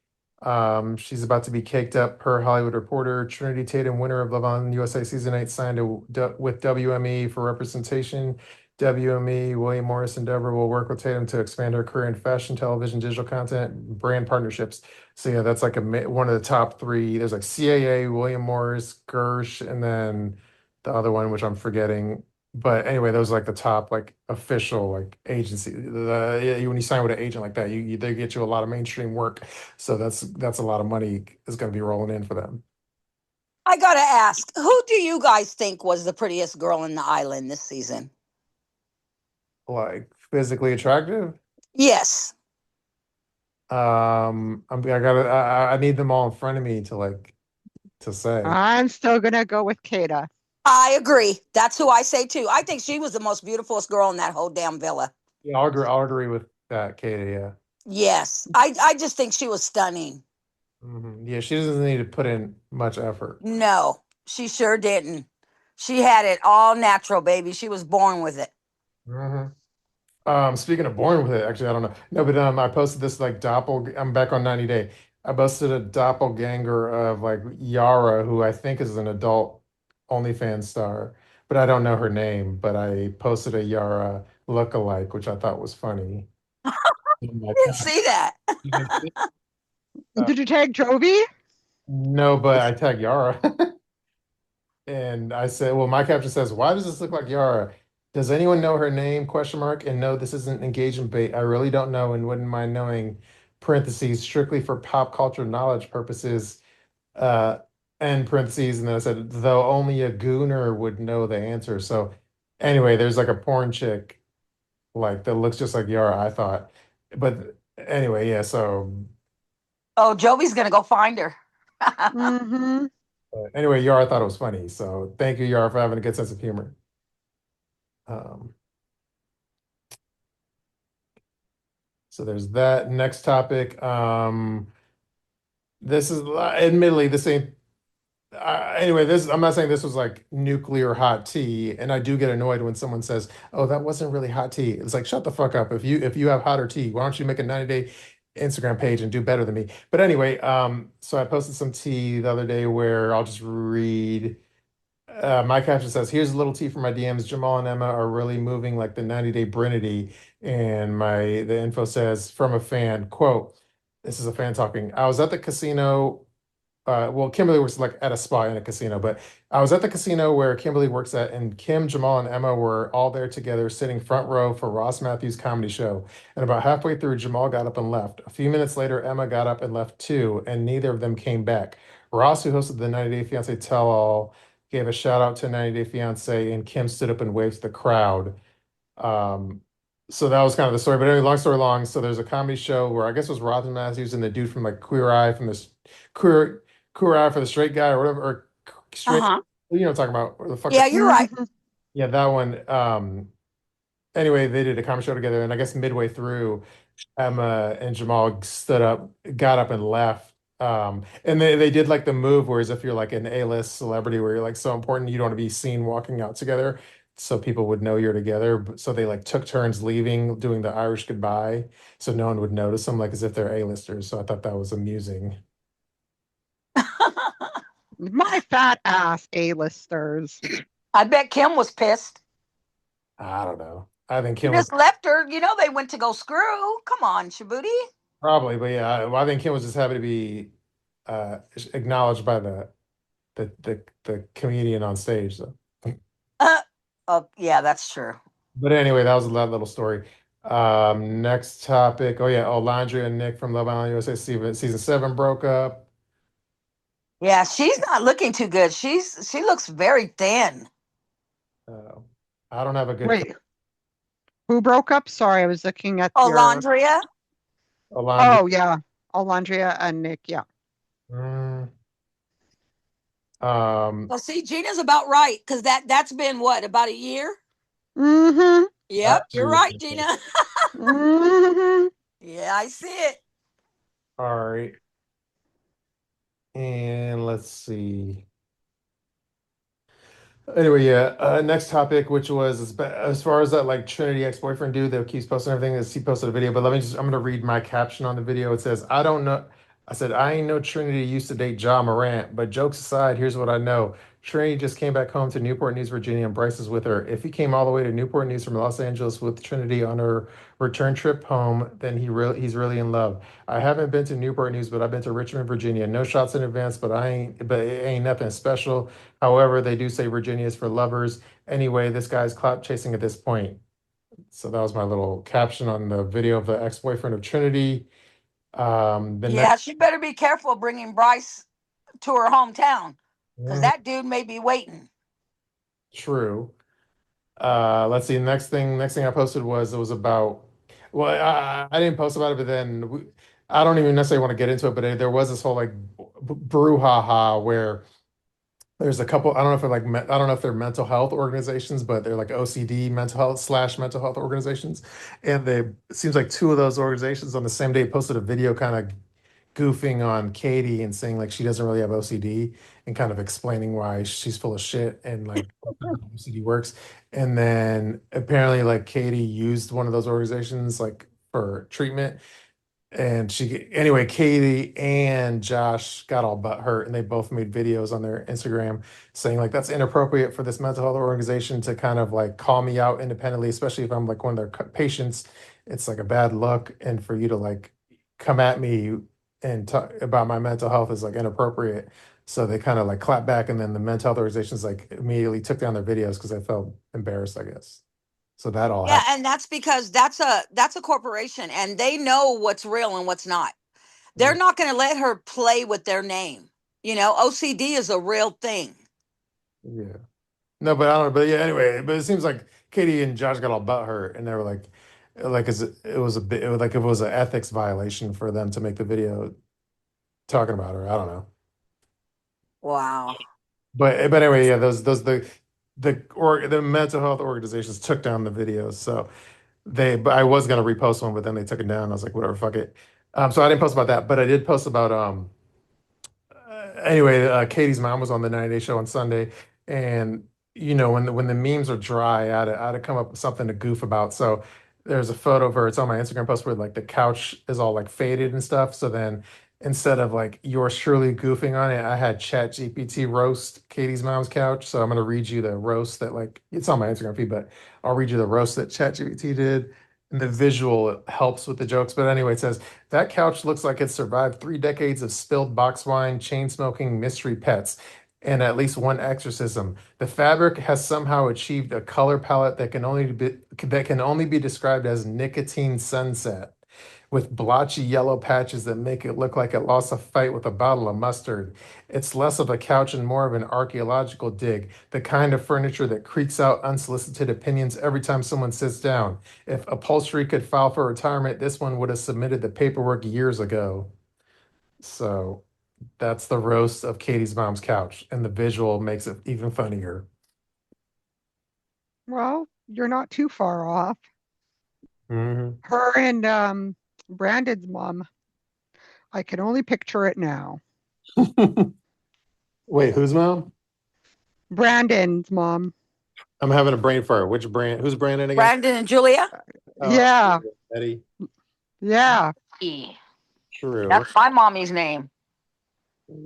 She's about to be caked up per Hollywood Reporter. Trinity Tatum, winner of Love on USA season 8, signed with WME for representation. WME, William Morris Endeavor will work with Tatum to expand her career in fashion, television, digital content, brand partnerships. So yeah, that's like one of the top three. There's like CAA, William Morris, Gersh, and then the other one, which I'm forgetting. But anyway, those are like the top like official like agency. Yeah, when you sign with an agent like that, they get you a lot of mainstream work. So that's a lot of money is going to be rolling in for them. I gotta ask, who do you guys think was the prettiest girl in the island this season? Like physically attractive. Yes, I need them all in front of me to like to say. I'm still gonna go with Kata. I agree. That's who I say too. I think she was the most beautifulest girl in that whole damn villa. Yeah, I'll agree with that, Katie. Yeah. Yes, I just think she was stunning. Yeah, she doesn't need to put in much effort. No, she sure didn't. She had it all natural, baby. She was born with it. hmm Speaking of born with it, actually, I don't know. No, but I posted this like I'm back on 90 Day. I posted a doppelganger of like Yara, who I think is an adult OnlyFans star, but I don't know her name. But I posted a Yara lookalike, which I thought was funny. I'm like, Didn't see that. you didn't see it? Uh, Did you tag Jovi? no, but I tagged Yara. And I said, well, my caption says, why does this look like Yara? Does anyone know her name? Question mark. And no, this isn't engagement bait. I really don't know and wouldn't mind knowing, parentheses, strictly for pop culture knowledge purposes, uh, end parentheses. And then I said, though only a gooner would know the answer. So anyway, there's like a porn chick like that looks just like Yara, I thought. But anyway, yeah, so Oh, Jovi's gonna go find her. Mm-hmm. anyway, Yara thought it was funny. So thank you, Yara, for having a good sense of humor. Um, So there's that. Next topic. This is admittedly the same. Anyway, this I'm not saying this was like nuclear hot tea, and I do get annoyed when someone says, "Oh, that wasn't really hot tea." It's like, shut the fuck up. If you have hotter tea, why don't you make a 90 day Instagram page and do better than me? But anyway, so I posted some tea the other day where I'll just read. My caption says, "Here's a little tea from my DMs. Jamal and Emma are really moving like the 90 Day Brinity." And the info says from a fan, quote, this is a fan talking. I was at the casino. Well, Kimberly works like at a spa in a casino, but I was at the casino where Kimberly works at, and Kim, Jamal, and Emma were all there together, sitting front row for Ross Matthews' comedy show. And about halfway through, Jamal got up and left. A few minutes later, Emma got up and left too, and neither of them came back. Ross, who hosted the 90 Day Fiance Tell All, gave a shout out to 90 Day Fiance, and Kim stood up and waved to the crowd. Um, so that was kind of the story. But anyway, long story long. So there's a comedy show where I guess it was Robin Matthews and the dude from like Queer Eye from this Queer Eye for the Straight Guy or whatever, or straight. Uh-huh. You know what I'm talking about? Or the fuck? Yeah, you're right. Mm-hmm. Yeah, that one. Anyway, they did a comedy show together, and I guess midway through, Emma and Jamal stood up, got up, and left. And they did like the move, whereas if you're like an A-list celebrity where you're like so important, you don't want to be seen walking out together, so people would know you're together. So they like took turns leaving, doing the Irish goodbye, so no one would notice them, like as if they're A-listers. So I thought that was amusing. My fat ass A-listers. I bet Kim was pissed. I don't know. I think You Kim was just left her. You know they went to go screw. Come on, Shabooty. probably, but yeah, I think Kim was just happy to be acknowledged by the comedian on stage. So. Oh, yeah, that's true. But anyway, that was a little story. Next topic. Oh yeah, Olandria and Nick from Love Island USA season 7 broke up. Yeah, she's not looking too good. She looks very thin. Uh, I don't have a good Wait, who broke up? Sorry, I was looking at Oh, your. Landria. Alondra. Oh, yeah. Alondria and Nick. Yeah. Mm, um, Well, see, Gina's about right because that's been what, about a year? Mm-hmm. Yep, you're actually, right, Gina. Mm-hmm. Yeah, I see it. all right. And let's see. Anyway, yeah. Next topic, which was as far as that like Trinity ex-boyfriend dude that keeps posting everything, is he posted a video. But let me just, I'm gonna read my caption on the video. It says, I don't know. I said, I ain't know Trinity used to date Ja Morant, but jokes aside, here's what I know. Trinity just came back home to Newport News, Virginia, and Bryce is with her. If he came all the way to Newport News from Los Angeles with Trinity on her return trip home, then he's really in love. I haven't been to Newport News, but I've been to Richmond, Virginia. No shots in advance, but it ain't nothing special. However, they do say Virginia is for lovers. Anyway, this guy's clout chasing at this point. So that was my little caption on the video of the ex-boyfriend of Trinity. The next Yeah, she better be careful bringing Bryce to her hometown because mm, that dude may be waiting. true. Let's see. Next thing I posted was it was about. Well, I didn't post about it, but then I don't even necessarily want to get into it. But there was this whole like brouhaha where there's a couple. I don't know if they're I don't know if they're mental health organizations, but they're like OCD mental health slash mental health organizations. And it seems like two of those organizations on the same day posted a video kind of goofing on Katie and saying like she doesn't really have OCD and kind of explaining why she's full of shit and like how OCD works. And then apparently like Katie used one of those organizations like for treatment. And anyway, Katie and Josh got all but hurt, and they both made videos on their Instagram saying like that's inappropriate for this mental health organization to kind of like call me out independently, especially if I'm like one of their patients. It's like a bad look, and for you to like come at me and talk about my mental health is like inappropriate. So they kind of like clapped back, and then the mental health organizations like immediately took down their videos because they felt embarrassed, I guess. So that all Yeah, happened. and that's because that's a corporation and they know what's real and what's not. They're not going to let her play with their name. You know, OCD is a real thing. Yeah. No, but I don't know. But yeah, anyway, but it seems like Katie and Josh got all about her, and they were like, it was a bit, it was like it was an ethics violation for them to make the video talking about her. I don't know. Wow. But anyway, yeah, those the mental health organizations took down the videos. So but I was gonna repost one, but then they took it down. I was like, whatever, fuck it. So I didn't post about that, but I did post about anyway, Katie's mom was on the 90 Day Show on Sunday, and when the memes are dry, I had to come up with something to goof about. So there's a photo of her. It's on my Instagram post where like the couch is all like faded and stuff. So then instead of like yours truly goofing on it, I had Chat GPT roast Katie's mom's couch. So I'm gonna read you the roast that like it's on my Instagram feed, but I'll read you the roast that Chat GPT did. And the visual helps with the jokes. But anyway, it says that couch looks like it survived 3 decades of spilled box wine, chain smoking, mystery pets, and at least one exorcism. The fabric has somehow achieved a color palette that can only be described as nicotine sunset, with blotchy yellow patches that make it look like it lost a fight with a bottle of mustard. It's less of a couch and more of an archaeological dig, the kind of furniture that creaks out unsolicited opinions every time someone sits down. If upholstery could file for retirement, this one would have submitted the paperwork years ago. So that's the roast of Katie's mom's couch, and the visual makes it even funnier. Well, you're not too far off. Hmm. Her and Brandon's mom. I can only picture it now. Wait, whose mom? Brandon's mom. I'm having a brain fart. Which brand? Who's Brandon again? Brandon and Julia? Oh, Yeah, Eddie. yeah. E. True. That's my mommy's name.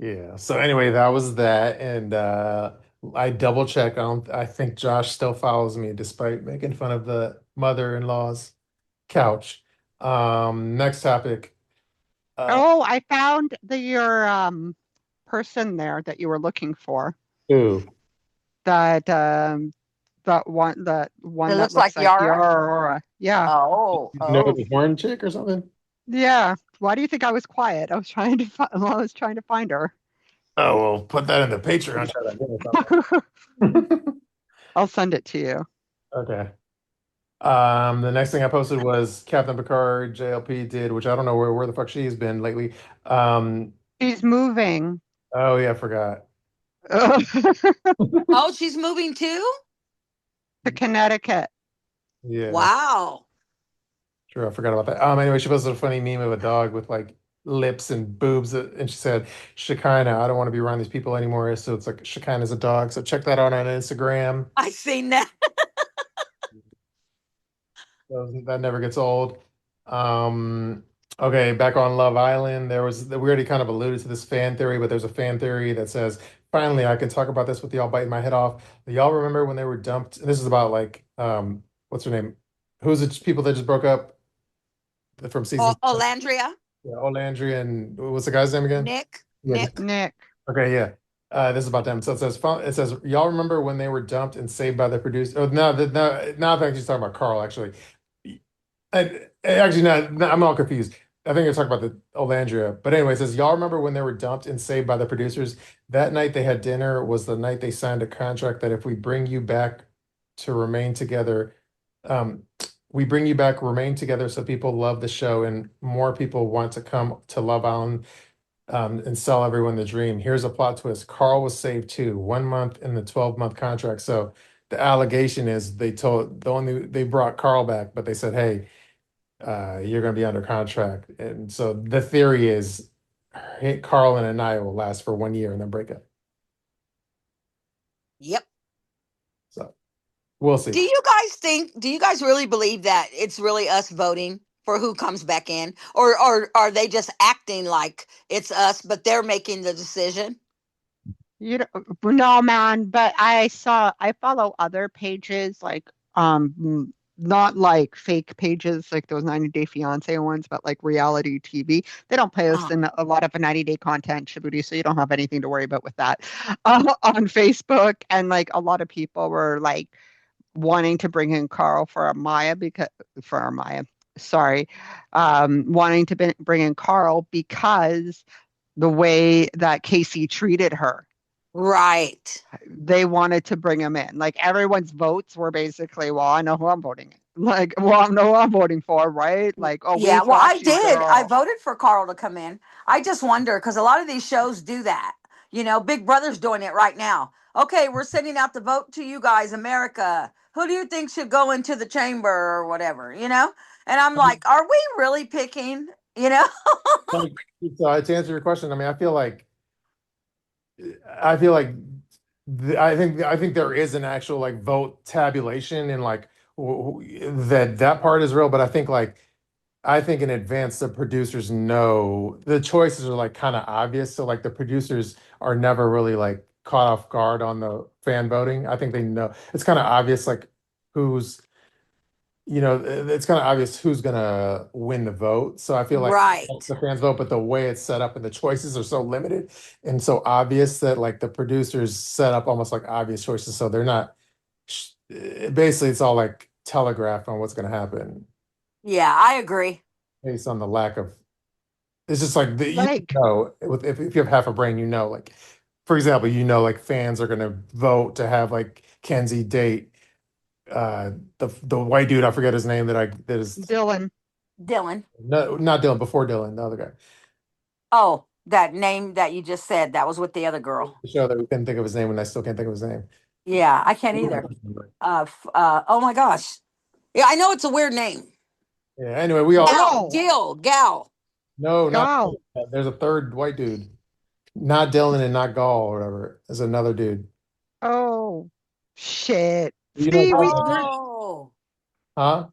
Yeah. So anyway, that was that, and I double checked. I think Josh still follows me despite making fun of the mother-in-law's couch. Next topic. Uh, Oh, I found your person there that you were looking for. who? That that one It that looks looks like like Yara. Yara. Yeah, Oh, You know oh. the horn chick or something? yeah. Why do you think I was quiet? I was trying to find her. Oh, well, put that in the Patreon chat, I guess. I don't know. I'll send it to you. Okay. The next thing I posted was Captain Picard JLP did, which I don't know where the fuck she's been lately. Um, She's moving. oh yeah, I forgot. To Oh, she's moving too? Connecticut. Yeah, Wow. sure, I forgot about that. Anyway, she posted a funny meme of a dog with like lips and boobs, and she said, "Shekinah, I don't want to be around these people anymore." So it's like Shekinah's a dog. So check that out on Instagram. I seen that. That never gets old. Okay, back on Love Island, we already kind of alluded to this fan theory, but there's a fan theory that says, finally, I can talk about this with y'all biting my head off. Y'all remember when they were dumped? And this is about like, what's her name? Who's the people that just broke up from season? Oh, Olandria, Yeah, Olandria and what's the guy's name again? Nick, Yeah. Nick. Nick. Okay, yeah. This is about them. So it says, y'all remember when they were dumped and saved by the producer? Oh, no, now I think she's talking about Carl, actually. Actually, no, I'm all confused. I think you're talking about the Olandria. But anyway, it says, y'all remember when they were dumped and saved by the producers? That night they had dinner was the night they signed a contract that if we bring you back to remain together, um, we bring you back, remain together so people love the show and more people want to come to Love Island and sell everyone the dream. Here's a plot twist. Carl was saved too, 1 month in the 12-month contract. So the allegation is they brought Carl back, but they said, hey, you're going to be under contract. And so the theory is Carl and Anaya will last for 1 year and then break up. Yep. So we'll see. Do you guys really believe that it's really us voting for who comes back in? Or are they just acting like it's us, but they're making the decision? You don't, no, man, but I follow other pages like not like fake pages like those 90 Day Fiance ones, but like reality TV. They don't post Oh, in a lot of 90-day content, Shabooty, so you don't have anything to worry about with that. On Facebook, and like a lot of people were like wanting to bring in Carl for Maya, sorry, wanting to bring in Carl because the way that Casey treated her, right. they wanted to bring him in. Like everyone's votes were basically, well, I know who I'm voting in. Like, well, I know who I'm voting for, right? Like, oh, we Yeah, well, I got you, did. I girl. voted for Carl to come in. I just wonder because a lot of these shows do that. Big Brother's doing it right now. Okay, we're sending out the vote to you guys, America. Who do you think should go into the chamber or whatever? And I'm like, are we really picking? You know? So to answer your question, I mean, I feel like I think there is an actual like vote tabulation and like that part is real, but I think in advance the producers know the choices are like kind of obvious, so like the producers are never really like caught off guard on the fan voting. I think they know it's kind of obvious like who's it's kind of obvious who's gonna win the vote. So I feel like Right. the fans vote, but the way it's set up and the choices are so limited and so obvious that like the producers set up almost like obvious choices. So they're not basically it's all like telegraphed on what's gonna happen Yeah, I agree. based on the lack of it's just like Like, if you have half a brain, like for example, like fans are gonna vote to have like Kenzie date the white dude, I forget his name that is Dylan. Dylan. no, not Dylan, before Dylan, the other guy. Oh, that name that you just said, that was with the other girl. The show that we couldn't think of his name and I still can't think of his name. Yeah, I can't either. Oh my gosh. Yeah, I know it's a weird name. Yeah, anyway, we all Oh, Gal. no, not gal. there's a third white dude. Not Dylan and not Gall or whatever. There's another dude. Oh, shit. You know See, what I'm we talking about? we're Oh, Huh?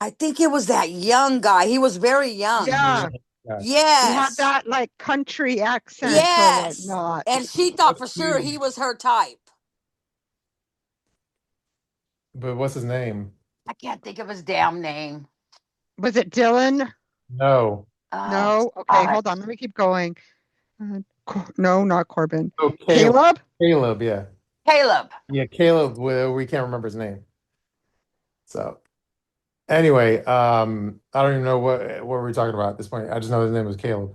I think it was that young guy. He was very young. yeah. Yeah. He had Yes. that like country accent or Yes. whatnot. And she thought for sure he was her type. But what's his name? I can't think of his damn name. Was it Dylan? No. Oh, No. Okay, God. hold on. Let me keep going. No, not Corbin. Oh, Caleb. Caleb? Caleb, yeah. Caleb. Yeah, Caleb, we can't remember his name. So anyway, I don't even know what we're talking about at this point. I just know his name was Caleb.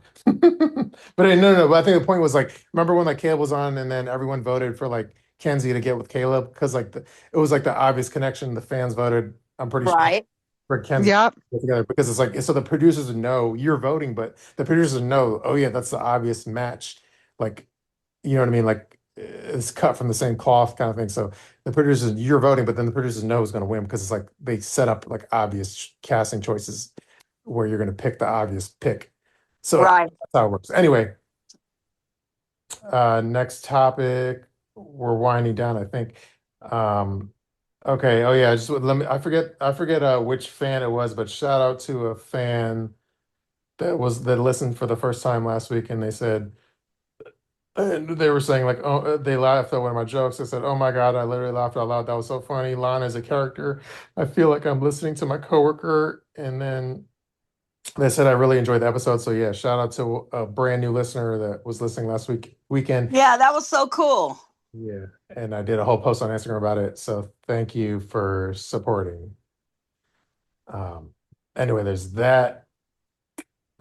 But no. But I think the point was like, remember when like Caleb was on, and then everyone voted for like Kenzie to get with Caleb because like it was like the obvious connection. The fans voted. I'm pretty sure Right. for Kenzie to Yep. get together because it's like so the producers know you're voting, but the producers know, oh yeah, that's the obvious match. Like, you know what I mean? Like it's cut from the same cloth kind of thing. So the producers, you're voting, but then the producers know who's going to win because it's like they set up like obvious casting choices where you're going to pick the obvious pick. So Right. that's how it works. Anyway, next topic. We're winding down, I think. Um, okay. Oh yeah. Just let me. I forget which fan it was, but shout out to a fan that listened for the first time last week, and they said. And they were saying like, oh, they laughed at one of my jokes. I said, "Oh my God, I literally laughed out loud. That was so funny." Lana is a character. I feel like I'm listening to my coworker. And then they said I really enjoyed the episode. So yeah, shout out to a brand new listener that was listening last weekend. Yeah, that was so cool. Yeah, and I did a whole post on Instagram about it. So thank you for supporting. Um, anyway, there's that.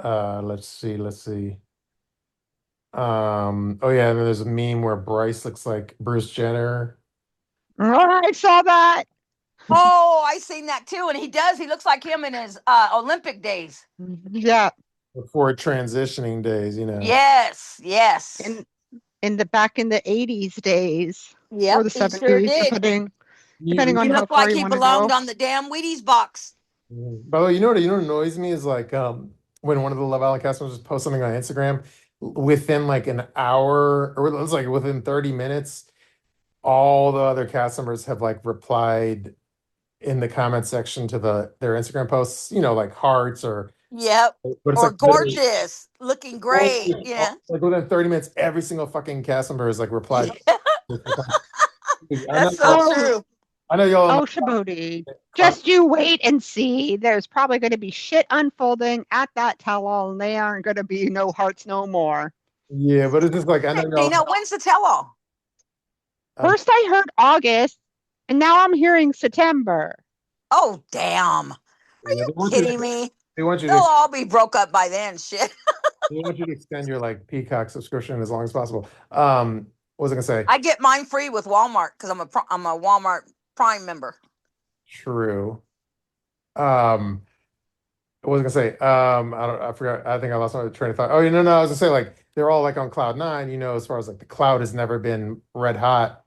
Let's see. Oh yeah, and then there's a meme where Bryce looks like Bruce Jenner. Oh, I saw that. Oh, I seen that too, and he does. He looks like him in his Olympic days. Yeah. Before transitioning days, Yes, yes. In the back in the 80s days or Yep, the he sure 70s, did. depending You, on He how looked far like you he want to belonged go. on the damn Wheaties box. by the way, you know what annoys me is like when one of the Love Island cast members posts something on Instagram within like an hour or it was like within 30 minutes, all the other cast members have like replied in the comment section to their Instagram posts, like hearts or Yep. but it's Or like literally gorgeous, looking great. Yeah. like within 30 minutes, every single fucking cast member has like replied. Yeah, I know that's so y'all, Oh, true. I know y'all oh, are Shabooty. not. Just you wait and see. There's probably going to be shit unfolding at that tell-all, and they aren't going to be no hearts no more. Yeah, but it's just like I know Gina, y'all. when's the tell-all? Um, First I heard August, and now I'm hearing September. Oh, damn. Are yeah, you kidding me? they want you They'll to all be broke up by then. Shit. they want you to extend your like Peacock subscription as long as possible. What was I gonna say? I get mine free with Walmart because I'm a Walmart Prime member. True. What was I gonna say? I forgot. I think I lost my train of thought. Oh, no. I was gonna say like they're all like on cloud nine. As far as like the cloud has never been red hot,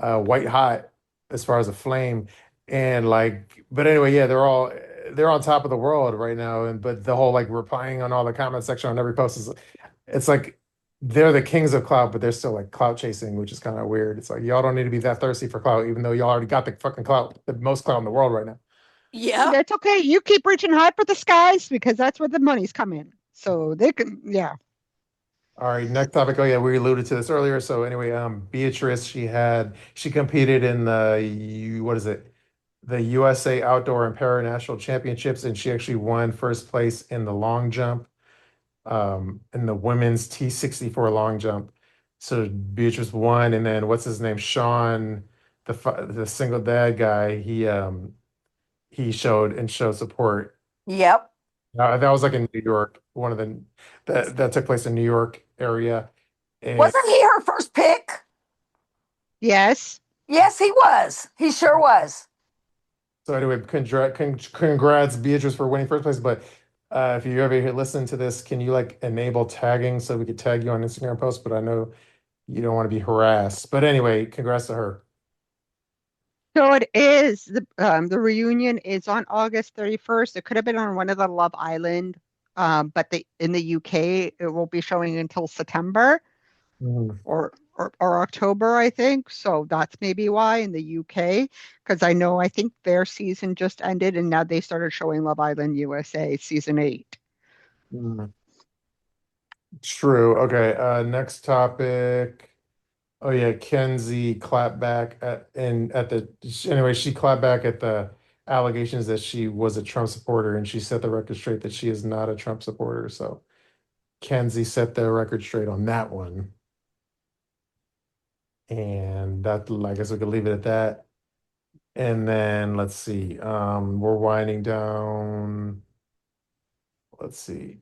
white hot, as far as a flame, and like. But anyway, yeah, they're on top of the world right now. And but the whole like replying on all the comment section on every post is, it's like they're the kings of cloud, but they're still like cloud chasing, which is kind of weird. It's like y'all don't need to be that thirsty for cloud, even though y'all already got the fucking cloud, the most cloud in the world right now. Yep. That's okay. You keep reaching high for the skies because that's where the money's coming. So they can, yeah. All right, next topic. Oh yeah, we alluded to this earlier. So anyway, Beatrice, she competed in what is it? The USA Outdoor and Paranational Championships, and she actually won first place in the long jump, in the women's T64 long jump. So Beatrice won, and then what's his name? Sean, the single dad guy, he showed support. Yep. That was like in New York, one of the that took place in New York area. And Wasn't he her first pick? Yes. Yes, he was. He sure was. so anyway, congrats Beatrice for winning first place. But if you ever listen to this, can you like enable tagging so we could tag you on Instagram posts? But I know you don't want to be harassed. But anyway, congrats to her. So it is the reunion is on August 31st. It could have been on one of the Love Island, but in the UK it won't be showing until September Mhm. or October, I think. So that's maybe why in the UK, because I think their season just ended and now they started showing Love Island USA season 8. Mhm. True. Okay. Next topic. Oh yeah, Kenzie clapped back at the anyway, she clapped back at the allegations that she was a Trump supporter, and she set the record straight that she is not a Trump supporter. So Kenzie set the record straight on that one. And that I guess we could leave it at that. And then let's see. We're winding down. Let's see.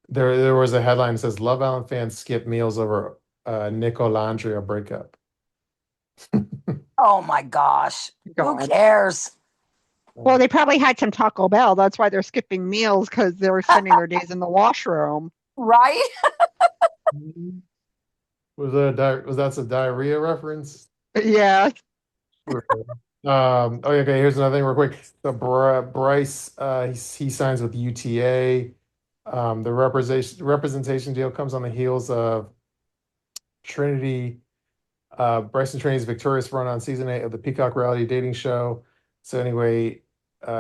There was a headline that says Love Island fans skip meals over Nick Olandria breakup. Oh my gosh. Who God. cares? Well, they probably had some Taco Bell. That's why they're skipping meals because they were spending their days in the washroom. Right? Was that a diarrhea reference? Yeah, Sure. Oh, yeah, okay, here's another thing real quick. So Bryce, he signs with UTA. The representation deal comes on the heels of Trinity, Bryce and Trinity's victorious run on season 8 of the Peacock reality dating show. So anyway,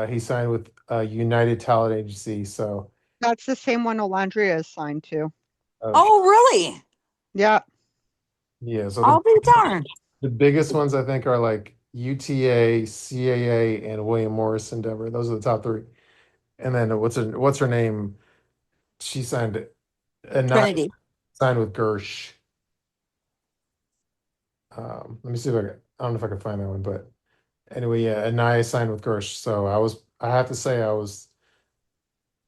he signed with United Talent Agency. So that's the same one Olandria is signed to. okay. Oh, really? Yeah, Yeah, so I'll be darned. the biggest ones I think are like UTA, CAA, and William Morris Endeavor. Those are the top three. And then what's her name? She signed and not Trinity. signed with Gersh. Let me see if I don't know if I can find that one, but anyway, yeah, Anaya signed with Gersh. So I have to say I was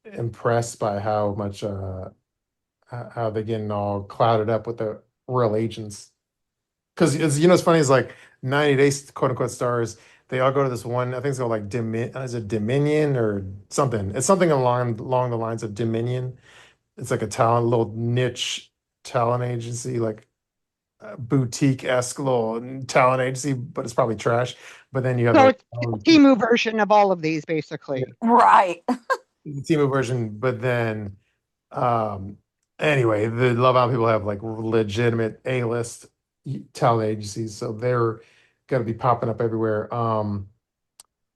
impressed by how much how they're getting all clouded up with the real agents. Because it's it's funny, is like 90 Days quote unquote stars, they all go to this one, I think it's called like is it Dominion or something? It's something along the lines of Dominion. It's like a talent, little niche talent agency, like boutique-esque little talent agency, but it's probably trash. But then you have so their it's own Timu version of all of these, yeah, basically. Right. Timo version. But then um anyway, the Love Island people have like legitimate A-list talent agencies, so they're gonna be popping up everywhere.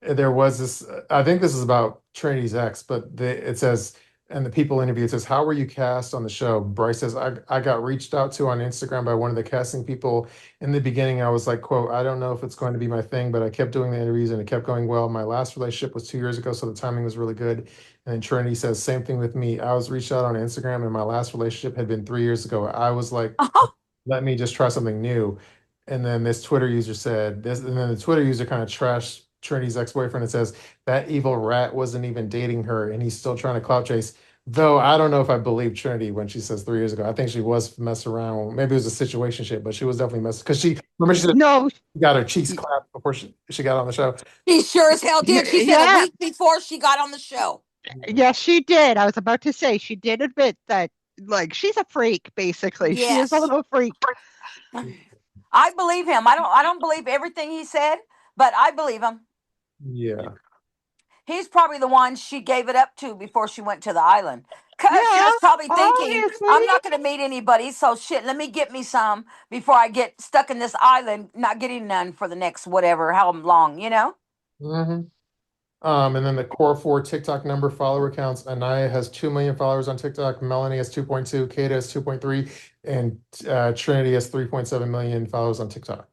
There was this, I think this is about Trinity's ex, but it says, and the people interviewed, it says, how were you cast on the show? Bryce says, I got reached out to on Instagram by one of the casting people. In the beginning, I was like, quote, I don't know if it's going to be my thing, but I kept doing the interviews and it kept going well. My last relationship was 2 years ago, so the timing was really good. And then Trinity says, same thing with me. I was reached out on Instagram and my last relationship had been 3 years ago. I was like, let me just try something new. And then this Twitter user said this, and then the Twitter user kind of trashed Trinity's ex-boyfriend and says that evil rat wasn't even dating her and he's still trying to clout chase. Though I don't know if I believe Trinity when she says 3 years ago. I think she was messing around. Maybe it was a situation shit, but she was definitely messing because she remember she said No, she got her cheeks clapped before she got on the show. She sure as hell did. She said a yeah, week before she got on the show. yes, she did. I was about to say she did admit that, like, she's a freak, basically. She is a Yes. little freak. I believe him. I don't believe everything he said, but I believe him. Yeah. He's probably the one she gave it up to before she went to the island. Cause she Yeah, was probably thinking, obviously. I'm not gonna meet anybody, so shit, let me get me some before I get stuck in this island, not getting none for the next whatever, how long, you know? hmm and then the core four TikTok number follower accounts. Anaya has 2 million followers on TikTok. Melanie has 2.2. Kata has 2.3. And Trinity has 3.7 million followers on TikTok.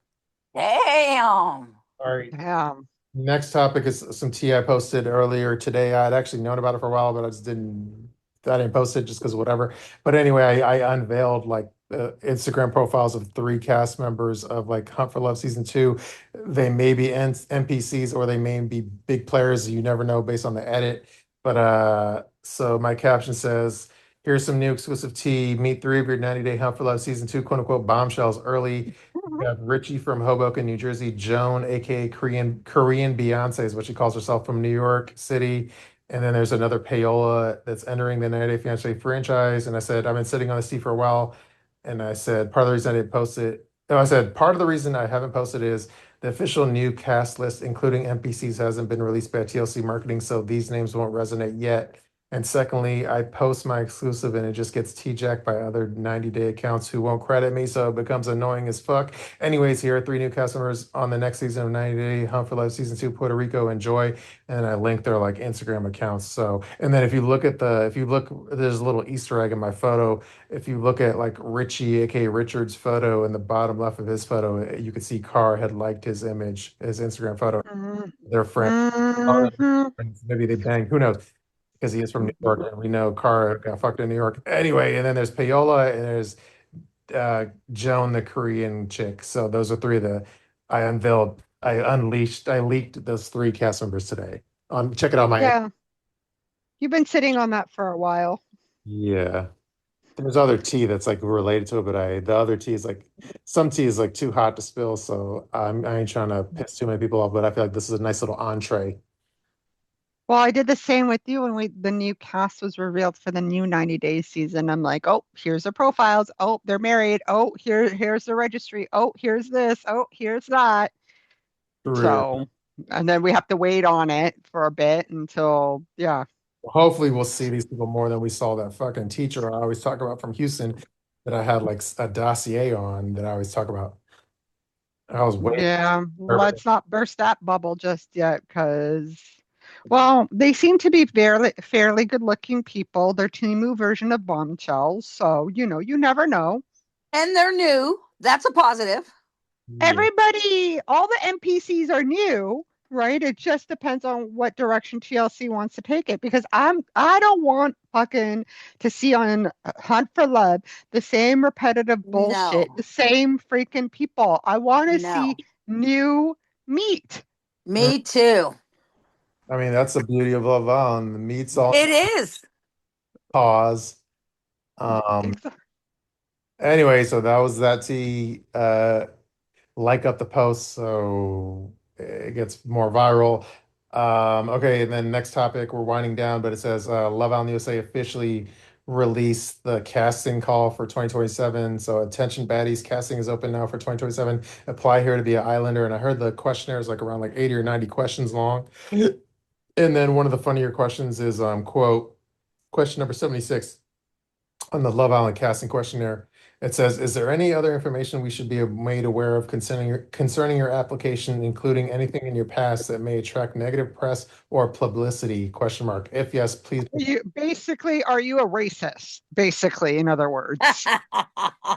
Damn. All right. Damn. Next topic is some tea I posted earlier today. I'd actually known about it for a while, but I didn't post it just because whatever. But anyway, I unveiled like Instagram profiles of 3 cast members of like Hunt for Love season 2. They may be NPCs or they may be big players. You never know based on the edit. But so my caption says, here's some new exclusive tea. Meet 3 of your 90-day Hunt for Love season 2 quote unquote bombshells early. We have Richie from Hoboken, New Jersey, Joan, aka Korean Beyonce is what she calls herself, from New York City. And then there's another payola that's entering the 90 Day Fiancé franchise. And I said, I've been sitting on this tea for a while. And I said, part of the reason I didn't post it, no, I said, part of the reason I haven't posted is the official new cast list, including NPCs, hasn't been released by TLC Marketing. So these names won't resonate yet. And secondly, I post my exclusive and it just gets T-jacked by other 90-day accounts who won't credit me. So it becomes annoying as fuck. Anyways, here are 3 new customers on the next season of 90 Day Hunt for Love season 2, Puerto Rico. Enjoy. And I link their like Instagram accounts. So, and then if you look, there's a little Easter egg in my photo. If you look at like Richie, aka Richard's photo in the bottom left of his photo, you could see Carr had liked his image, his Instagram photo. Their friend. Mhm. Maybe they banged. Who knows? Because he is from New York, and we know Carr got fucked in New York. Anyway, and then there's Payola, and there's Joan, the Korean chick. So those are 3 of the I leaked those 3 cast members today. Check it out, my Yeah, you've been sitting on that for a while. Yeah. There's other tea that's like related to it, but the other tea is like some tea is like too hot to spill, so I ain't trying to piss too many people off, but I feel like this is a nice little entree. Well, I did the same with you when the new cast was revealed for the new 90 Days season. I'm like, oh, here's their profiles. Oh, they're married. Oh, here's the registry. Oh, here's this. Oh, here's that. True. So, and then we have to wait on it for a bit until, yeah. Hopefully we'll see these people more than we saw that fucking teacher I always talk about from Houston that I had like a dossier on that I always talk about. I was waiting. Yeah, let's not burst that bubble just yet because, well, they seem to be fairly good-looking people. They're Timu version of bombshells, so you never know. And they're new. That's a positive. Yeah. Everybody, all the NPCs are new, right? It just depends on what direction TLC wants to take it because I don't want fucking to see on Hunt for Love the same repetitive bullshit, No, the same freaking people. I want to no. see new meat. Me too. I mean, that's the beauty of Love Island. The meat's all It is. pause. Um, Exactly. anyway, so that was that tea. Like up the post so it gets more viral. Okay, and then next topic, we're winding down, but it says Love Island USA officially released the casting call for 2027. So attention baddies, casting is open now for 2027. Apply here to be an Islander. And I heard the questionnaire is like around like 80 or 90 questions long. And then one of the funnier questions is quote, question number 76 on the Love Island casting questionnaire. It says, "Is there any other information we should be made aware of concerning your application, including anything in your past that may attract negative press or publicity?" Question mark. If yes, please. Are you a racist? Basically, in other words,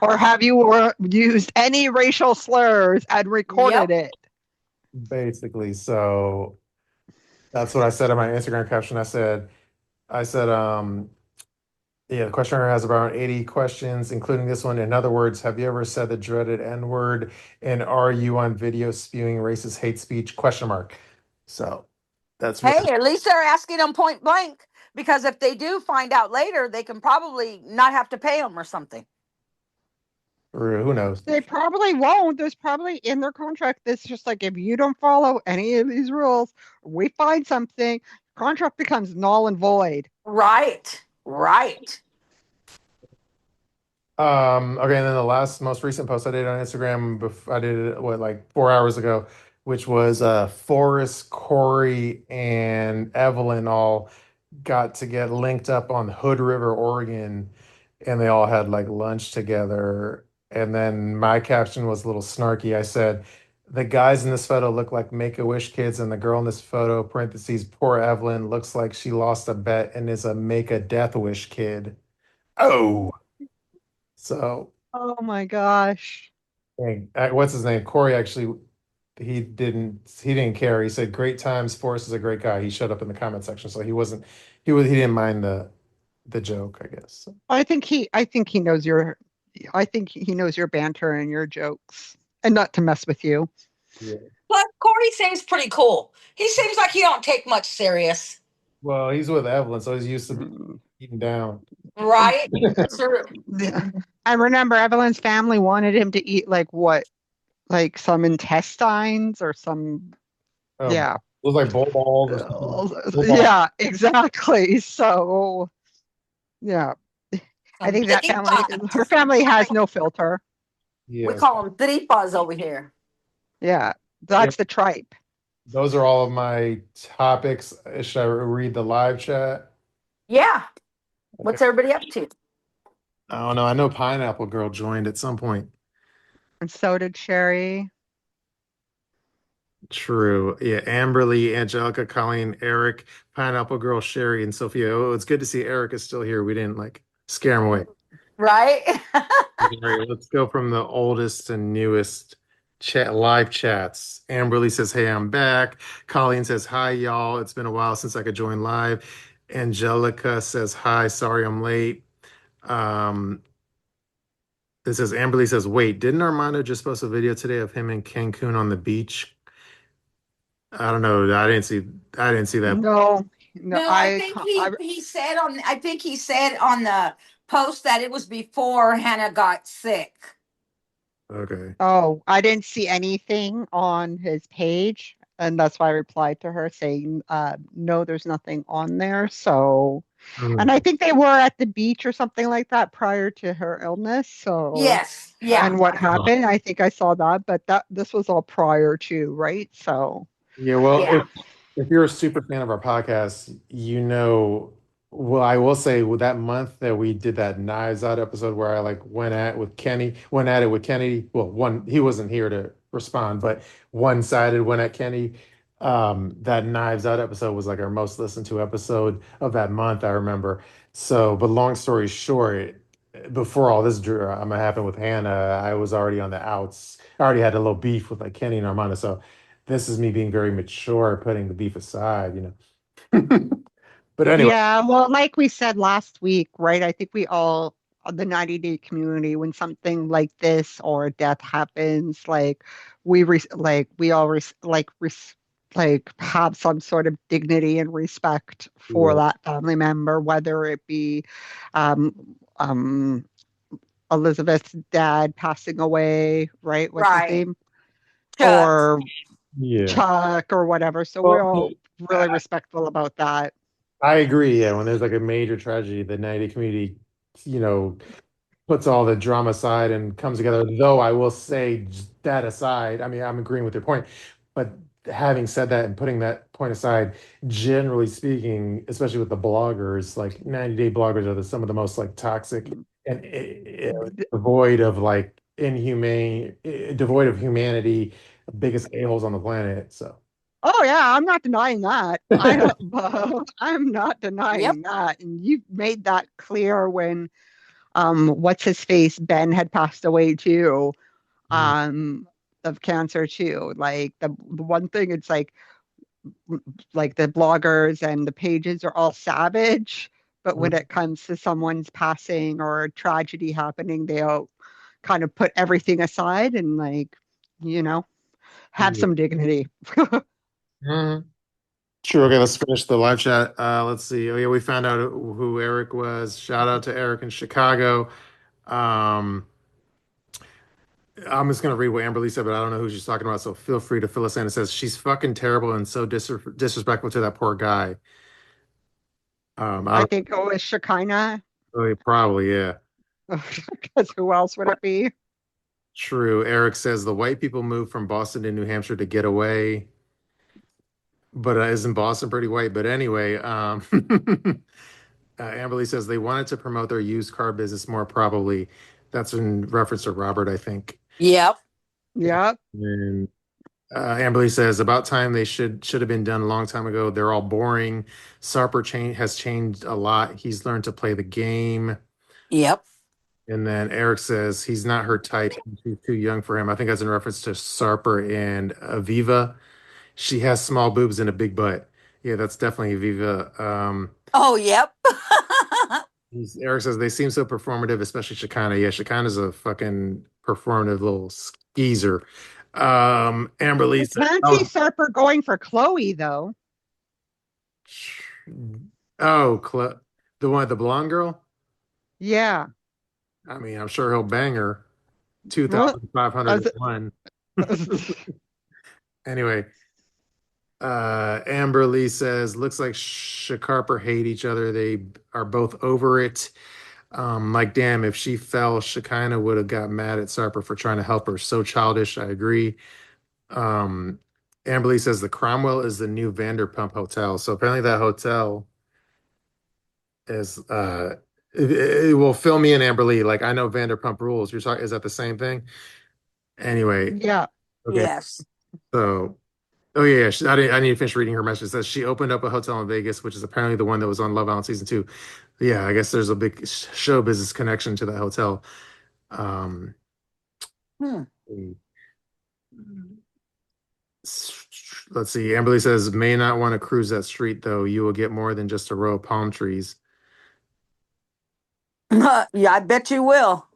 or have you used any racial slurs and recorded Yep. it? Basically, so that's what I said in my Instagram caption. I said, yeah, the questionnaire has about 80 questions, including this one. In other words, have you ever said the dreaded N-word? And are you on video spewing racist hate speech? Question mark. So that's Hey, at least they're asking them point blank because if they do find out later, they can probably not have to pay them or something. who knows? They probably won't. There's probably in their contract that's just like if you don't follow any of these rules, we find something, contract becomes null and void. Right. Right. Okay, and then the most recent post I did on Instagram, I did it what like 4 hours ago, which was Forrest, Corey, and Evelyn all got to get linked up on Hood River, Oregon, and they all had like lunch together. And then my caption was a little snarky. I said, "The guys in this photo look like Make-A-Wish kids, and the girl in this photo, parentheses, poor Evelyn, looks like she lost a bet and is a Make-A-Death-Wish kid." Oh. So, Oh my gosh. what's his name? Corey actually, he didn't care. He said, "Great times. Forrest is a great guy." He showed up in the comment section, so he didn't mind the joke, I guess. I think he knows your banter and your jokes and not to mess with you. Yeah. But Corey seems pretty cool. He seems like he don't take much serious. Well, he's with Evelyn, so he's used to being Mm. beaten down. Right? True. Yeah. I remember Evelyn's family wanted him to eat like what? Like some intestines or some, Oh, yeah. it was like bull balls or something. Bull balls. Yeah, exactly. So, yeah. I Some think her tripas. family has no filter. We Yeah. call them tripas over here. Yeah, Yeah. that's the tripe. Those are all of my topics. Should I read the live chat? Yeah. Okay. What's everybody up to? I don't know. I know Pineapple Girl joined at some point. And so did Sherry. True. Yeah. Amberlee, Angelica, Colleen, Eric, Pineapple Girl, Sherry, and Sophia. Oh, it's good to see Eric is still here. We didn't like scare him away. Right? All right, let's go from the oldest and newest live chats. Amberlee says, "Hey, I'm back." Colleen says, "Hi, y'all. It's been a while since I could join live." Angelica says, "Hi, sorry I'm late." Um, it says Amberlee says, "Wait, didn't Armando just post a video today of him in Cancun on the beach?" I don't know. I didn't see that. No, No, No, I think he said on I think he said on the post that it was before Hannah got sick. Okay. oh, I didn't see anything on his page, and that's why I replied to her saying, no, there's nothing on there. So, and Mhm. I think they were at the beach or something like that prior to her illness. So, Yes. Yeah. and what happened, I think I saw that, but that this was all prior to, right? So, Yeah, well, Yeah. if you're a super fan of our podcast, you know, well, I will say with that month that we did that Knives Out episode where I like went at it with Kenny. Well, one he wasn't here to respond, but one-sided went at Kenny. That Knives Out episode was like our most listened to episode of that month, I remember. So, but long story short, before all this drama happened with Hannah, I was already on the outs. I already had a little beef with like Kenny and Armando. So this is me being very mature, putting the beef aside, you know. But anyway, yeah, well, like we said last week, right? I think we all, the 90-day community, when something like this or a death happens, like we all like have some sort of dignity and respect for yeah, that family member, whether it be um um Elizabeth's dad passing away, right? What's his Right. name? Chuck. Or yeah. Chuck or whatever. So we're Well, all really I, respectful about that. I agree. Yeah, when there's like a major tragedy, the 90 community, you know, puts all the drama aside and comes together. Though I will say that aside, I mean, I'm agreeing with your point, but having said that and putting that point aside, generally speaking, especially with the bloggers, like 90-day bloggers are some of the most like toxic and devoid of like inhumane, devoid of humanity, biggest a-holes on the planet. So, Oh yeah, I'm not denying that. I don't, I'm not Yep. denying that. And you made that clear when what's his face Ben had passed away too, mm, um of cancer too. Like the one thing it's like the bloggers and the pages are all savage, but when mm, it comes to someone's passing or a tragedy happening, they'll kind of put everything aside and like, you know, have yeah. some dignity. Mhm. Sure. Okay, let's finish the live chat. Let's see. Oh yeah, we found out who Eric was. Shout out to Eric in Chicago. Um, I'm just gonna read what Amberlee said, but I don't know who she's talking about, so feel free to fill us in. It says she's fucking terrible and so disrespectful to that poor guy. I I don't think oh, is Shekinah. really probably, yeah. Because who else would it be? True. Eric says the white people moved from Boston to New Hampshire to get away, but isn't Boston pretty white? But anyway, Amberlee says they wanted to promote their used car business more, probably. That's in reference to Robert, I think. Yep. Yeah. And Amberlee says about time they should have been done a long time ago. They're all boring. Has changed a lot. He's learned to play the game. Yep. And then Eric says he's not her type. She's too young for him. I think that's in reference to Sarper and Aviva. She has small boobs and a big butt. Yeah, that's definitely Aviva. Oh, yep. Eric says they seem so performative, especially Shekinah. Yeah, Shekinah's a fucking performative little skeezer. Amberlee I said, can't see "Oh, Sarper going for Chloe though. oh, the one, the blonde girl. Yeah. I mean, I'm sure he'll bang her. Well, as 2,501. Anyway, Amberlee says, looks like Shakarper hate each other. They are both over it. Like, damn, if she fell, Shekinah would have got mad at Sarper for trying to help her. So childish. I agree. Um, Amberlee says the Cromwell is the new Vanderpump Hotel. So apparently that hotel is it will fill me in, Amberlee. Like I know Vanderpump Rules. You're talking, is that the same thing? Anyway, yeah. okay. Yes. So oh yeah, yeah. I need to finish reading her message. It says she opened up a hotel in Vegas, which is apparently the one that was on Love Island season two. Yeah, I guess there's a big show business connection to that hotel. Um, Hmm. let's see. Amberly says, may not want to cruise that street though. You will get more than just a row of palm trees. Yeah, I bet you will.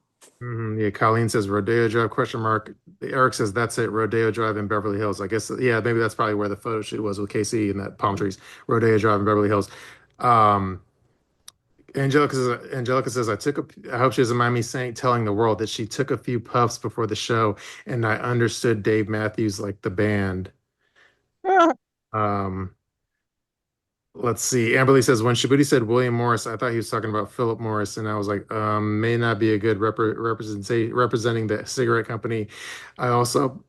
Yeah, Colleen says Rodeo Drive question mark. Eric says that's it, Rodeo Drive in Beverly Hills. I guess yeah, maybe that's probably where the photo shoot was with KC and that palm trees. Rodeo Drive in Beverly Hills. Um, Angelica says I hope she doesn't mind me saying telling the world that she took a few puffs before the show and I understood Dave Matthews like the band. Um, let's see. Amberlee says when Shabooty said William Morris, I thought he was talking about Philip Morris, and I was like, may not be a good representation representing the cigarette company. I also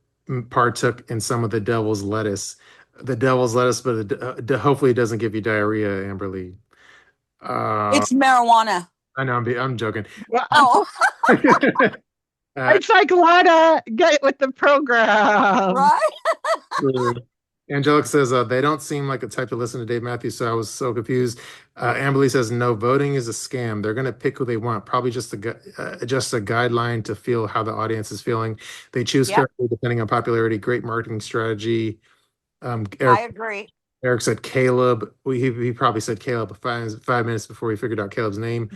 partook in some of the devil's lettuce, but hopefully it doesn't give you diarrhea, Amberlee. Uh, It's marijuana. I know I'm joking. Oh, Uh, It's like Lana, get with the program. right. True. Angelica says they don't seem like the type to listen to Dave Matthews, so I was so confused. Amberlee says no, voting is a scam. They're going to pick who they want, probably just a guideline to feel how the audience is feeling. They choose Yep, carefully depending on popularity. Great marketing strategy. I agree. Eric said Caleb. He probably said Caleb 5 minutes before he figured out Caleb's name.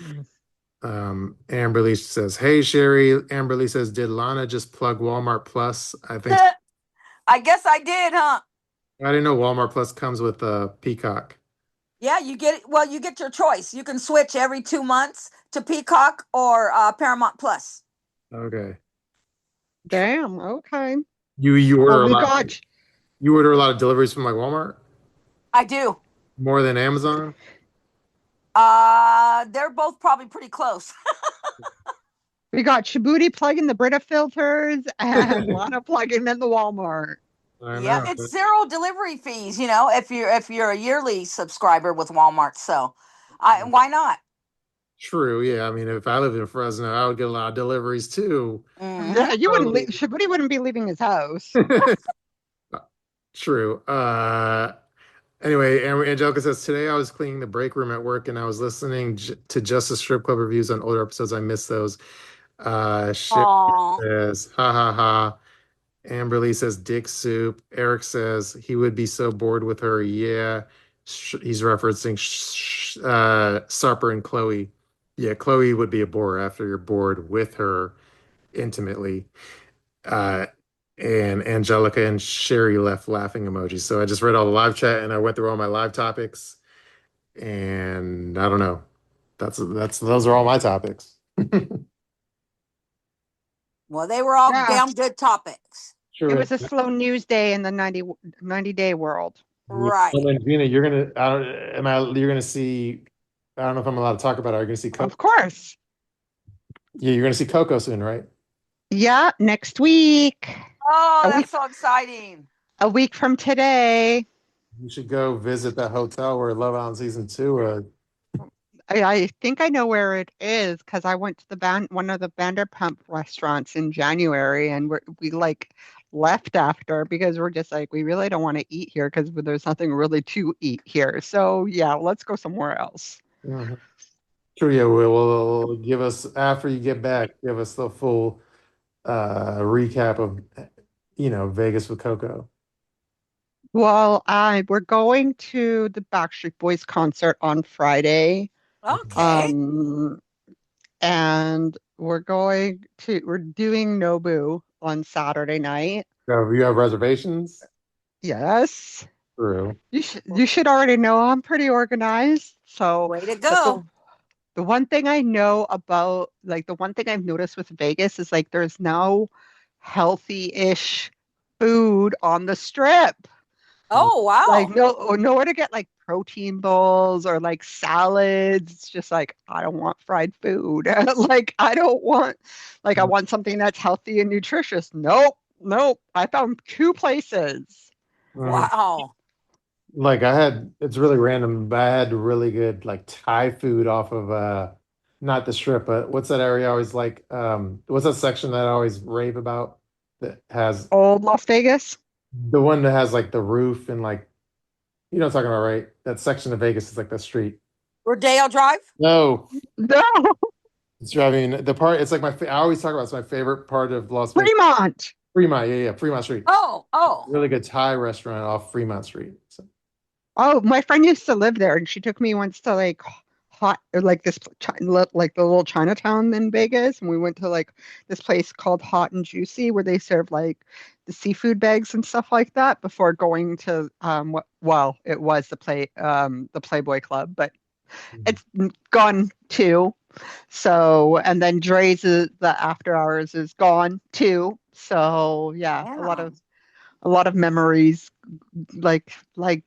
Amberlee says, "Hey Sherry." Amberlee says, "Did Lana just plug Walmart Plus?" I think I guess I did, huh? I didn't know Walmart Plus comes with Peacock. Yeah, you get well, you get your choice. You can switch every 2 months to Peacock or Paramount Plus. Okay. Damn, okay. You Well, order a we lot. got, You order a lot of deliveries from like Walmart I do. more than Amazon. They're both probably pretty close. we got Shabooty plugging the Brita filters and Lana plugging in the Walmart. I Yeah, know. it's zero delivery fees, if you're a yearly subscriber with Walmart. So, why not? True. Yeah. I mean, if I lived in Fresno, I would get a lot of deliveries too. Yeah, Hmm. you wouldn't leave, Oh. Shabooty wouldn't be leaving his house. True. Anyway, Angelica says today I was cleaning the break room at work and I was listening to Justice Strip Club reviews on older episodes. I missed those. Sherry Oh, says, ha ha ha. Amberlee says dick soup. Eric says he would be so bored with her. Yeah. He's referencing Sarper and Chloe. Yeah, Chloe would be a bore after you're bored with her intimately. Uh, and Angelica and Sherry left laughing emojis. So I just read all the live chat and I went through all my live topics. And I don't know. That's those are all my topics. well, they were all Yeah, damn good topics. it True. was a slow news day in the 90-day world. Yeah. And Right. then Gina, you're gonna see. I don't know if I'm allowed to talk about it. Are you gonna see Of Coco? course. Yeah, you're gonna see Coco soon, right? Yeah, next week. Oh, A that's week so exciting. a week from today. You should go visit that hotel where Love Island season two. I think I know where it is because I went to one of the Vanderpump restaurants in January and we like left after because we're just like we really don't want to eat here because there's nothing really to eat here. So yeah, let's go somewhere else. Mhm. True. Yeah, will give us after you get back. Give us the full recap of Vegas with Coco. Well, we're going to the Backstreet Boys concert on Friday. Okay. Um, and we're doing Nobu on Saturday night. So you have reservations? Yes. True. You should already know I'm pretty organized. So, Way to but go. the one thing I know about like the one thing I've noticed with Vegas is like there's no healthy-ish food on the strip. Oh, Like wow. nowhere to get like protein bowls or like salads. It's just like I don't want fried food. Like I don't want like I want something that's healthy and nutritious. Nope, nope. I found two places. Mhm. Wow. Like it's really random, but I had really good like Thai food off of not the strip, but what's that area I always like? What's that section that I always rave about that has Old Las Vegas. the one that has like the roof and like you know what I'm talking about, right? That section of Vegas is like the street. Rodeo Drive? No, No, it's driving the part. It's like I always talk about. It's my favorite part of Las Vegas. Fremont. Fremont, yeah, Fremont Street. Oh, oh. Really good Thai restaurant off Fremont Street. So, Oh, my friend used to live there, and she took me once to like hot, or like this like the little Chinatown in Vegas, and we went to like this place called Hot and Juicy where they serve like the seafood bags and stuff like that before going to what well it was the Playboy Club, but Mhm. it's gone too. So, and then the after hours is gone too. So yeah, Yeah. a lot of memories like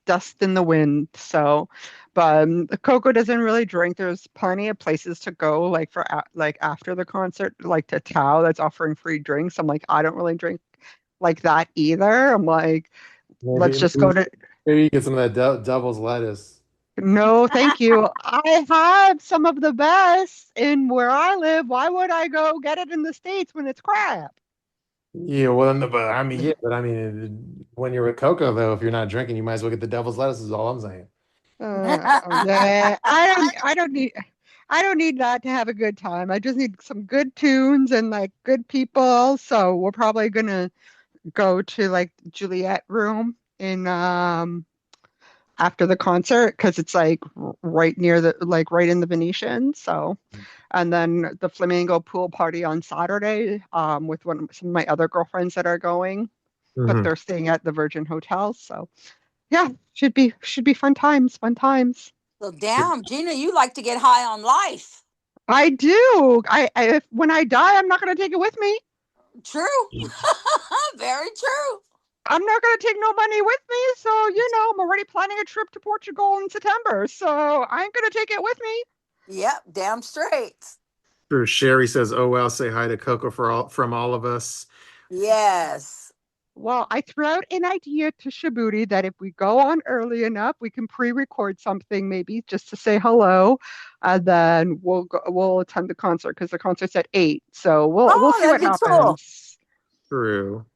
dust in the wind. So, but Coco doesn't really drink. There's plenty of places to go, like like after the concert, like to Tao that's offering free drinks. I'm like, I don't really drink like that either. I'm like, let's Maybe, just go maybe, to. maybe you get some of that devil's lettuce. No, thank you. I have some of the best in where I live. Why would I go get it in the States when it's crap? Yeah, well, no, but I mean, yeah, but I mean, when you're with Coco, though, if you're not drinking, you might as well get the devil's lettuce, is all I'm saying. Yeah, I don't need that to have a good time. I just need some good tunes and like good people. So we're probably gonna go to like Juliet room in after the concert because it's like right near the like right in the Venetian. So and then the Flamingo pool party on Saturday with some of my other girlfriends that are going, but Hmm. they're staying at the Virgin Hotel. So yeah, should be fun times, fun times. So damn, Gina, you like to get high on life. I do. If, when I die, I'm not going to take it with me. True. Very true. I'm not going to take no money with me. So, I'm already planning a trip to Portugal in September. So I ain't going to take it with me. Yep, damn straight. Sure. Sherry says, "Oh well, say hi to Coco from all of us." Yes. Well, I threw out an idea to Shabooty that if we go on early enough, we can pre-record something maybe just to say hello, and then we'll attend the concert because the concert's at 8. So we'll Oh, see that'd what be cool. happens. True.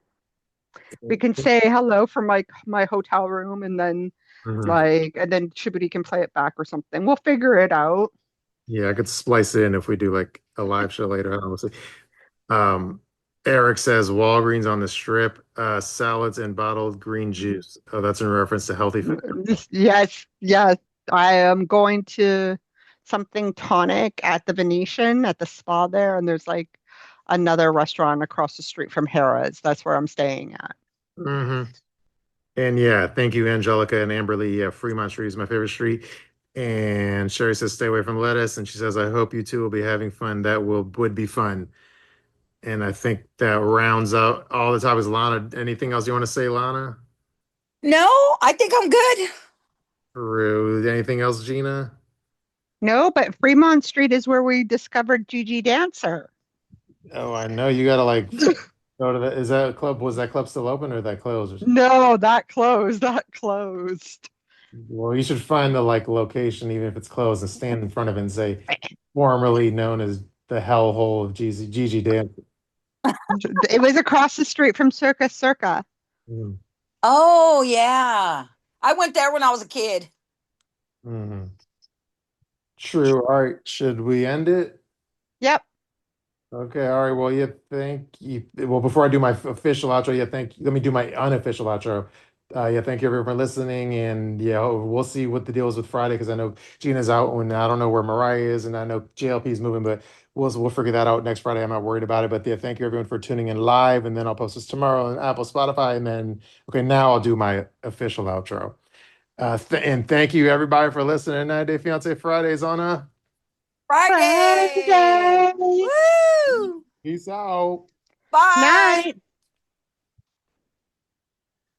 We can say hello from like my hotel room and then Mhm. Shabooty can play it back or something. We'll figure it out. Yeah, I could splice it in if we do like a live show later on. We'll see. Um, Eric says Walgreens on the strip, salads and bottled green juice. Oh, that's in reference to healthy food. Yes, yes. I am going to something tonic at the Venetian at the spa there, and there's like another restaurant across the street from Harrah's. That's where I'm staying at. Hmm. And yeah, thank you, Angelica and Amberlee. Yeah, Fremont Street is my favorite street. And Sherry says, stay away from lettuce. And she says, I hope you two will be having fun. That would be fun. And I think that rounds out all the topics. Lana, anything else you want to say, Lana? No, I think I'm good. True. Anything else, Gina? No, but Fremont Street is where we discovered Gigi Dancer. Oh, I know you gotta like go to the, is that club, was that club still open or that closed? No, that closed. That closed. Well, you should find the like location, even if it's closed, and stand in front of it and say, formerly known as the hellhole of Gigi Dance. It was across the street from Circus Circa. Mm. Oh, yeah. I went there when I was a kid. Mhm. True. All right. Should we end it? Yep. Okay. All right. Well, yeah, thank you. Well, before I do my official outro, yeah, let me do my unofficial outro. Yeah, thank you everyone for listening. And yeah, we'll see what the deal is with Friday because I know Gina's out and I don't know where Mariah is and I know JLP is moving, but we'll figure that out next Friday. I'm not worried about it. But yeah, thank you everyone for tuning in live. And then I'll post this tomorrow on Apple, Spotify. And then, okay, now I'll do my official outro. And thank you everybody for listening. 90 Day Fiance Fridays on Friday. Friday Woo! Peace out. Bye. night.